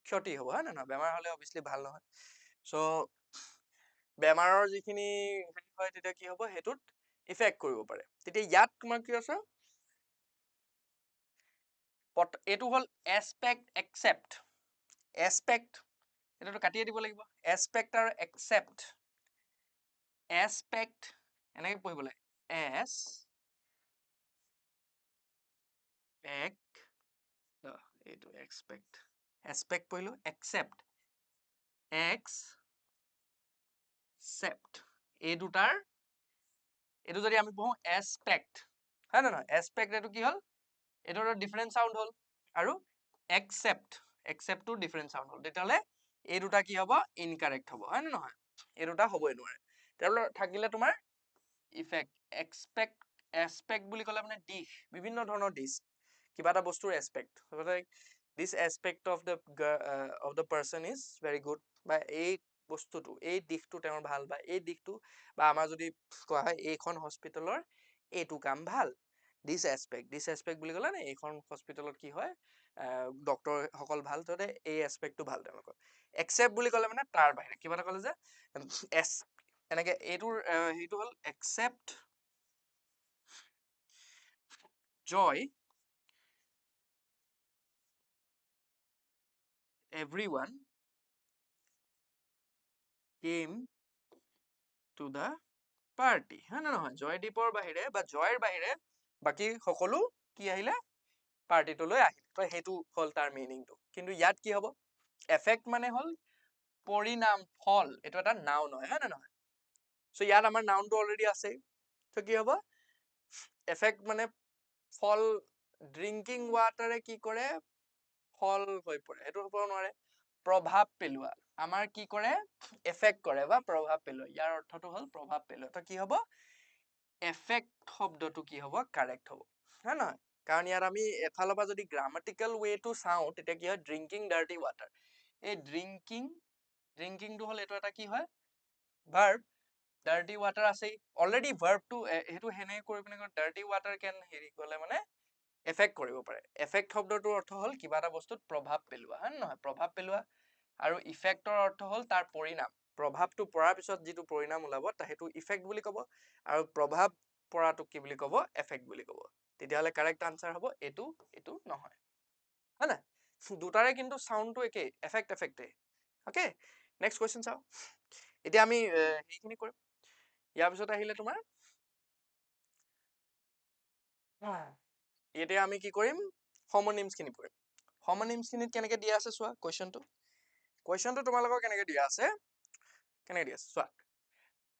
Speaker 1: ক্ষতি হ'ব, হয় নে নহয়? বেমাৰ হ'লে অবভিয়াছলি ভাল নহয়। চ' বেমাৰৰ যিখিনি হয় তেতিয়া কি হ'ব হেতুত ইফেক্ট কৰিব পাৰে তেতিয়া ইয়াত তোমাৰ কি আছে এইটো হল এসপেক্ট একসেপ্ট এসপেক্ট এটাটো কাটিয়ে দিব লাগিব এসপেক্ট আৰু একসেপ্ট এসপেক্ট এনেকৈ পঢ়িব লাগে এস এইটো এক্সপেক্ট এসপেক্ট পঢ়িলো একসেপ্ট এক্সেপ্ট এই দুটাৰ এইটো যদি আমি পঢ়ো এসপেক্ট হয় নহয় এসপেক্ট এইটো কি হল এইটো এটা ডিফাৰেন্ট সাউন্ড হল আৰু একসেপ্টটো ডিফাৰেন্ট সাউন্ড হল তেতিয়াহলে এই দুটা কি হ'ব ইনকাৰেক্ট হ'ব হয় নে নহয় এই দুটা হ'বই নোৱাৰে তেতিয়াহলে থাকিলে তোমাৰ ইফেক্ট এক্সপেক্ট এসপেক্ট বুলি ক'লে মানে দিশ বিভিন্ন ধৰণৰ দিশ কিবা এটা বস্তুৰ aspect this aspect of the person is very good বা এই বস্তুটো এই দিশটো তেওঁৰ ভাল বা এই দিশটো বা আমাৰ যদি কোৱা হয় এইখন হস্পিটেলৰ এইটো কাম ভাল দিস এসপেক্ট বুলি ক'লে এইখন হস্পিটেলত কি হয় ডক্টৰ সকল ভাল ততে এই এসপেক্টটো ভাল তেওঁলোকৰ একসেপ্ট বুলি ক'লে মানে তাৰ বাহিৰে কিবা এটা ক'লে যে এনেকে এইটোৰ হেৰিটো হ'ল accept joy everyone came to the party হয় নে নহয় জয়দীপৰ বাহিৰে বা জয়ৰ বাহিৰে বাকি সকলো কি আহিলে পাৰ্টিটোলৈ আহিলে তো হেতু হল তাৰ মিনিংটো কিন্তু ইয়াত কি হ'ব এফেক্ট মানে হল পৰিণাম ফল এইটো এটা নাউন হয় নে নহয় সো ইয়াত আমাৰ নাউনটো অলৰেডি আছে তো কি হ'ব এফেক্ট মানে ফল ড্ৰিংকিং ৱাটাৰে কি কৰে ফল হৈ পৰে এইটো হ'ব নোৱাৰে প্ৰভাৱ পেলোৱা আমাৰ কি কৰে এফেক্ট কৰে বা প্ৰভাৱ পেলোৱা ইয়াৰ অৰ্থটো হল প্ৰভাৱ পেলোৱা তো কি হ'ব এফেক্ট শব্দটো কি হ'ব কাৰেক্ট হ'ব হয় নহয় কাৰণ ইয়াত আমি এফালৰ পৰা যদি গ্ৰামাটিকেল ৱেটো চাওঁ তেতিয়া কি হয় ড্ৰিংকিং ডাৰ্টি ৱাটাৰ এই ড্ৰিংকিংটো হল এইটো এটা কি হয় ভাৰ্ব ডাৰ্টি ৱাটাৰ আছে অলৰেডি ভাৰ্বটো সেইটো হেনে কৰি পিনে ডাৰ্টি ৱাটাৰ কেন হেৰি ক'লে মানে এফেক্ট কৰিব পাৰে এফেক্ট শব্দটোৰ অৰ্থ হল কিবা এটা বস্তুত প্ৰভাৱ পেলোৱা হয় নহয় প্ৰভাৱ পেলোৱা আৰু ইফেক্টৰ অৰ্থ হল তাৰ পৰিণাম প্ৰভাৱটো পৰাৰ পিছত যিটো পৰিণাম ওলাব সেইটো ইফেক্ট বুলি ক'ব আৰু প্ৰভাৱ পৰাটোক কি বুলি ক'ব এফেক্ট বুলি ক'ব তেতিয়াহ'লে কাৰেক্ট আনসাৰ হ'ব এইটো নহয় হয় না দুটাৰে কিন্তু সাউন্ডটো একেই এফেক্টে ওকে নেক্সট কোৱেশ্চন চাও এতিয়া আমি এইখিনি কৰিম ইয়াৰ পিছত আহিলে তোমাৰ এতিয়া আমি কি কৰিম homonyms খিনি কৰিম homonyms খিনিত কেনেকে দিয়া আছে চোৱা কুৱেশ্যনটো তোমালোকৰ কেনেকে দিয়া আছে চোৱা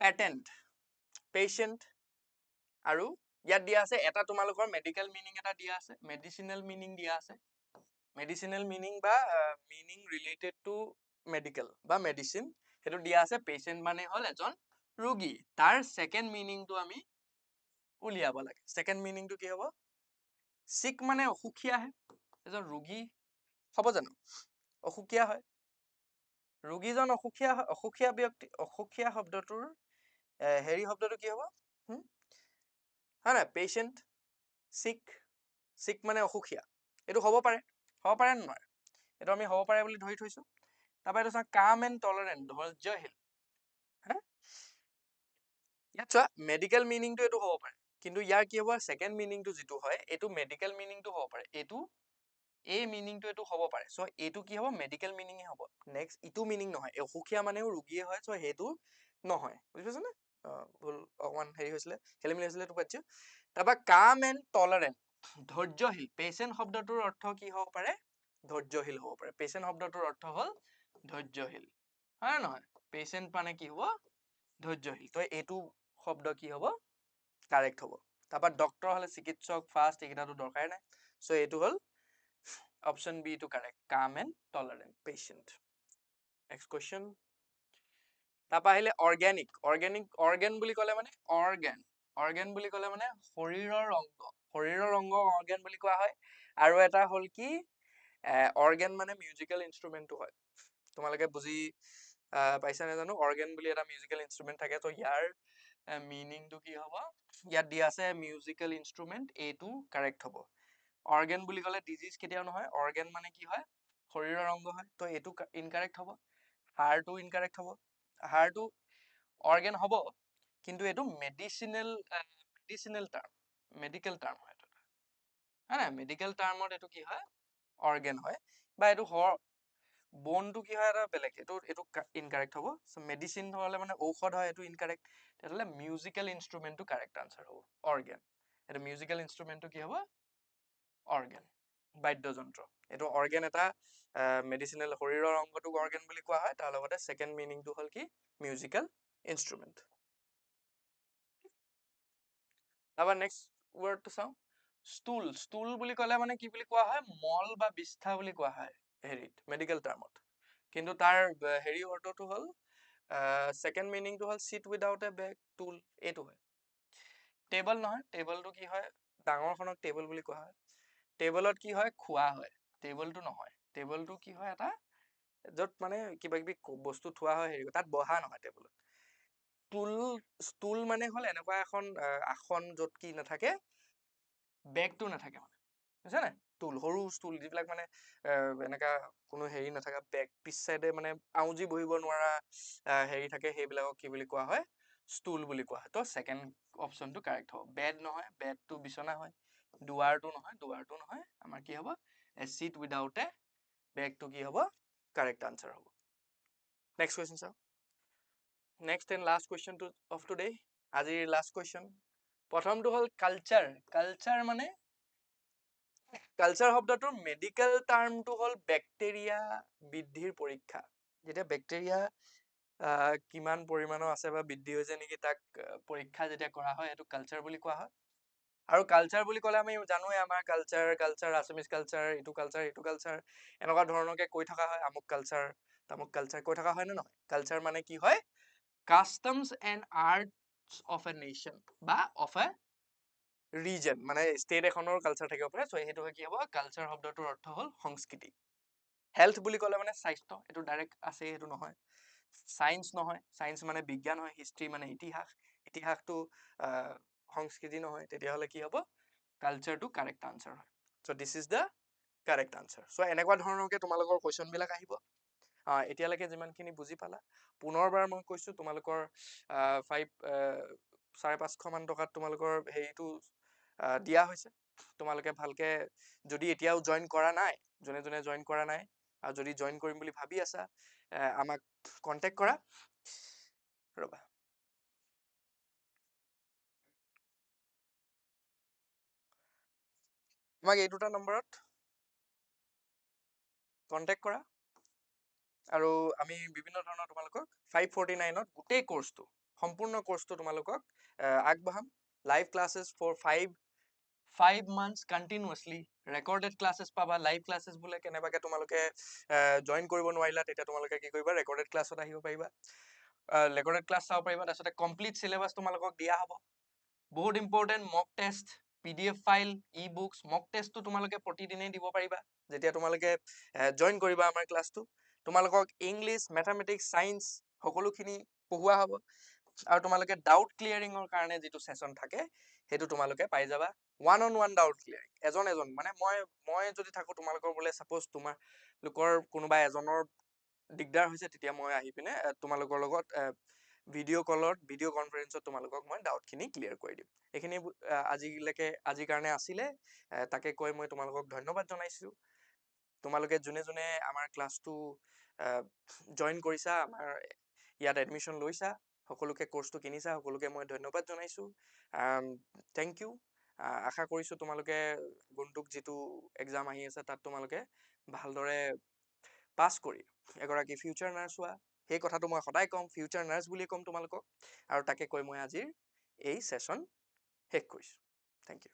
Speaker 1: patent patient আৰু ইয়াত দিয়া আছে এটা তোমালোকৰ মেডিকেল মিনিং এটা দিয়া আছে মেডিচিনেল মিনিং দিয়া আছে মেডিচিনেল মিনিং বা মিনিং ৰিলেটেড টু মেডিকেল বা মেডিচিন সেইটো দিয়া আছে পেশেন্ট মানে হল এজন ৰোগী তাৰ সেকেন্ড মিনিংটো আমি উলিয়াব লাগে সেকেন্ড মিনিংটো কি হ'ব sick মানে অসুখীয়া হে এজন ৰোগী হ'ব জানো অসুখীয়া হয় ৰোগীজন অসুখীয়া ব্যক্তি অসুখীয়া শব্দটোৰ হেৰি শব্দটো কি হ'ব হয় না পেশেন্ট sick মানে অসুখীয়া এইটো হ'ব পাৰে নে নোৱাৰে এইটো আমি হ'ব পাৰে বুলি ধৰি থৈছো তাৰপৰা এইটো চা কাম এণ্ড টলাৰেন্ট ধৈৰ্যশীল হা ইয়াত চোৱা মেডিকেল মিনিংটো এইটো হ'ব পাৰে কিন্তু ইয়াৰ কি হ'ব সেকেন্ড মিনিংটো যিটো হয় এইটো মেডিকেল মিনিংটো হ'ব পাৰে এইটো এই মিনিংটো এইটো হ'ব পাৰে সো এইটো কি হ'ব মেডিকেল মিনিংয়ে হ'ব নেক্সট ইটো মিনিং নহয় অসুখীয়া মানেও ৰোগীয়ে হয় সো সেইটো নহয় বুজি পাইছা নে ভুল অকমান হেৰি হৈছিলে খেলিমেলি হৈছিলে তো পাইছো তাৰপৰা কাম এণ্ড টলাৰেন্ট ধৈৰ্যশীল পেশেন্ট শব্দটোৰ অৰ্থ কি হ'ব পাৰে ধৈৰ্যশীল হ'ব পাৰে পেশেন্ট শব্দটোৰ অৰ্থ হ'ল ধৈৰ্যশীল হয় নহয় পেশেন্ট মানে কি হ'ব ধৈৰ্যশীল তো এইটো শব্দ কি হ'ব কাৰেক্ট হ'ব তাৰপৰা ডক্টৰ হলে চিকিৎসক ফাষ্ট এইকেইটাটো দৰকাৰে নাই সো এইটো হ'ল অপশন বি টো কাৰেক্ট কাম এণ্ড টলাৰেন্ট পেশেন্ট নেক্সট কুৱেশ্যন তাৰপৰা আহিলে অৰ্গেন বুলি ক'লে মানে অৰ্গেন বুলি ক'লে মানে শৰীৰৰ অংগ অৰ্গেন বুলি কোৱা হয় আৰু এটা হ'ল কি অৰ্গেন মানে মিউজিকেল ইনষ্ট্ৰুমেন্টটো হয় তোমালোকে বুজি পাইছা নে জানো অৰ্গেন বুলি এটা মিউজিকেল ইনষ্ট্ৰুমেন্ট থাকে তো ইয়াৰ মিনিংটো কি হ'ব ইয়াত দিয়া আছে মিউজিকেল ইনষ্ট্ৰুমেন্ট এইটো কাৰেক্ট হ'ব অৰ্গেন বুলি ক'লে ডিজিজ কেতিয়াও নহয় অৰ্গেন মানে কি হয় শৰীৰৰ অংগ হয় তো এইটো ইনকাৰেক্ট হ'ব হাড়টো ইনকাৰেক্ট হ'ব হাড়টো অৰ্গেন হ'ব, কিন্তু এইটো মেডিচিনেল টাৰ্ম, মেডিকেল টাৰ্ম হয় এইটো, হয় নাই? মেডিকেল টাৰ্মত এইটো কি হয়? অৰ্গেন হয়, বা এইটো বনটো কি হয় এটা বেলেগ, এইটো ইনকাৰেক্ট হ'ব। চ' মেডিচিন হ'লে মানে ঔষধ হয়, এইটো ইনকাৰেক্ট। তেতিয়াহ'লে মিউজিকেল ইনষ্ট্ৰুমেণ্টটো কাৰেক্ট আনচাৰ হ'ব, অৰ্গেন। এইটো মিউজিকেল ইনষ্ট্ৰুমেণ্টটো কি হ'ব? অৰ্গেন, বাদ্যযন্ত্ৰ। এইটো অৰ্গেন এটা মেডিচিনেল, শৰীৰৰ অংগটোক অৰ্গেন বুলি কোৱা হয়। তাৰ লগতে ছেকেণ্ড মিনিংটো হ'ল কি? Musical instrument. তাৰপৰা নেক্সট ৱৰ্ডটো চাওঁ, ষ্টুল। ষ্টুল বুলি ক'লে মানে কি বুলি কোৱা হয়? মল বা বিষ্ঠা বুলি কোৱা হয় হেৰিত, মেডিকেল টাৰ্মত। কিন্তু তাৰ হেৰি অৰ্থটো হ'ল, ছেকেণ্ড মিনিংটো হ'ল চিট উইদাউট এ বেক, টুল, এইটো হয়। টেবল নহয়, টেবলটো কি হয়? ডাঙৰখনক টেবল বুলি কোৱা হয়। টেবলত কি হয়? খোৱা হয়। টেবলটো নহয়, টেবলটো কি হয়? এটা য'ত মানে কিবা কিবি বস্তু থোৱা হয়, হেৰি তাত বহা নহয় টেবলত। ষ্টুল মানে হ'ল এনেকুৱা এখন আসন য'ত কি নাথাকে? বেগটো নাথাকে মানে, বুজিছা নাই? টুল, সৰু ষ্টুল যিবিলাক মানে এনেকা কোনো হেৰি নাথাকা, বেগ পিছ চাইডে মানে আউজি বহিব নোৱাৰা হেৰি থাকে, সেইবিলাকক কি বুলি কোৱা হয়? ষ্টুল বুলি কোৱা হয়। তো ছেকেণ্ড অপশ্যনটো কাৰেক্ট হ'ব। বেড নহয়, বেডটো বিচনা হয়। দুৱাৰটো নহয়, দুৱাৰটো নহয়। আমাৰ কি হ'ব? এ চিট উইদাউট এ বেগটো কি হ'ব? কাৰেক্ট আনচাৰ হ'ব। নেক্সট কুৱেশ্যন চাওঁ। নেক্সট এণ্ড লাষ্ট কুৱেশ্যনটো অফ টুডে, আজিৰ লাষ্ট কুৱেশ্যন। প্ৰথমটো হ'ল কালচাৰ। কালচাৰ মানে, কালচাৰ শব্দটোৰ মেডিকেল টাৰ্মটো হ'ল বেক্টেৰিয়া বৃদ্ধিৰ পৰীক্ষা। যেতিয়া বেক্টেৰিয়া কিমান পৰিমাণৰ আছে বা বৃদ্ধি হৈছে নেকি, তাক পৰীক্ষা যেতিয়া কৰা হয়, সেইটো কালচাৰ বুলি কোৱা হয়। আৰু কালচাৰ বুলি ক'লে আমি জানোৱে, আমাৰ কালচাৰ, আছামিজ কালচাৰ, এইটো কালচাৰ, এইটো কালচাৰ, এনেকুৱা ধৰণকে কৈ থকা হয়। আমুক কালচাৰ, তামুক কালচাৰ কৈ থকা হয় নে নহয়? কালচাৰ মানে কি হয়? Customs and arts of A nation বা অফ এ ৰিজন, মানে ষ্টেট এখনৰ কালচাৰ থাকিব পাৰে। চ' সেইটো কি হ'ব? কালচাৰ শব্দটোৰ অৰ্থ হ'ল সংস্কৃতি। হেল্থ বুলি ক'লে মানে স্বাস্থ্য, এইটো ডাইৰেক্ট আছে, সেইটো নহয়। চায়েন্স নহয়, চায়েন্স মানে বিজ্ঞান হয়। হিষ্ট্ৰী মানে ইতিহাস, ইতিহাসটো সংস্কৃতি নহয়। তেতিয়াহ'লে কি হ'ব? কালচাৰটো কাৰেক্ট আনচাৰ হয়। So' this is the correct answer. So' এনেকুৱা ধৰণৰকে তোমালোকৰ কুৱেশ্যনবিলাক আহিব। এতিয়ালৈকে যিমানখিনি বুজি পালা, পুনৰবাৰ মই কৈছোঁ, তোমালোকৰ 5,500 টকাত তোমালোকৰ হেৰিটো দিয়া হৈছে। তোমালোকে ভালকে, যদি এতিয়াও জইন কৰা নাই, যোনে যোনে জইন কৰা নাই, আৰু যদি জইন কৰিম বুলি ভাবি আছা, আমাক কণ্টেক্ট কৰা। ৰ'বা, আমাক এই দুটা নম্বৰত কণ্টেক্ট কৰা, আৰু আমি বিভিন্ন ধৰণৰ তোমালোকক 549ত গোটেই কোৰ্চটো, সম্পূৰ্ণ কোৰ্চটো তোমালোকক আগবঢ়াম। Live classes for 5 months continuously, recorded classes পাবা। লাইভ ক্লাছেছ বোলে কেনেবাকৈ তোমালোকে জইন কৰিব নোৱাৰিলা, তেতিয়া তোমালোকে কি কৰিবা? ৰেকৰ্ডেড ক্লাছত আহিব পাৰিবা, ৰেকৰ্ডেড ক্লাছ চাব পাৰিবা। তাৰপিছতে কমপ্লিট চিলেবাছ তোমালোকক দিয়া হ'ব। বহুত ইম্পৰ্টেণ্ট, মক টেষ্ট, PDF ফাইল, ই বুকছ, মক টেষ্টটো তোমালোকে প্ৰতিদিনেই দিব পাৰিবা যেতিয়া তোমালোকে জইন কৰিবা আমাৰ ক্লাছটো। তোমালোকক ইংলিছ, মেথামেটিক্স, ছায়েন্স সকলোখিনি পঢ়োৱা হ'ব। আৰু তোমালোকে ডাউট ক্লিয়াৰিঙৰ কাৰণে যিটো ছেশ্যন থাকে, সেইটো তোমালোকে পাই যাবা। 1-on-1 ডাউট ক্লিয়াৰিং, এজন এজন, মানে মই যদি থাকোঁ, তোমালোকৰ বোলে ছাপ'জ তোমালোকৰ কোনোবা এজনৰ দিগদাৰ হৈছে, তেতিয়া মই আহি পিনে তোমালোকৰ লগত ভিডিঅ' কলত, ভিডিঅ' কনফাৰেঞ্চত তোমালোকক মই ডাউটখিনি ক্লিয়াৰ কৰি দিম। এইখিনি আজিৰ কাৰণে আছিলে। তাকে কৈ মই তোমালোকক ধন্যবাদ জনাইছোঁ। তোমালোকে যোনে যোনে আমাৰ ক্লাছটো জইন কৰিছা, আমাৰ ইয়াত এডমিশ্যন লৈছা, সকলোকে কোৰ্চটো কিনিছা, সকলোকে মই ধন্যবাদ জনাইছোঁ। Thank U. আশা কৰিছোঁ তোমালোকে গুণটোক যিটো এক্সাম আহি আছে, তাত তোমালোকে ভালদৰে পাছ কৰি এগৰাকী ফিউচাৰ নাৰ্ছ হোৱা। সেই কথাটো মই সদায় ক'ম, ফিউচাৰ নাৰ্ছ বুলিয়ে ক'ম তোমালোকক। আৰু তাকে কৈ মই আজিৰ এই ছেশ্যন শেষ কৰিছোঁ। Thank U.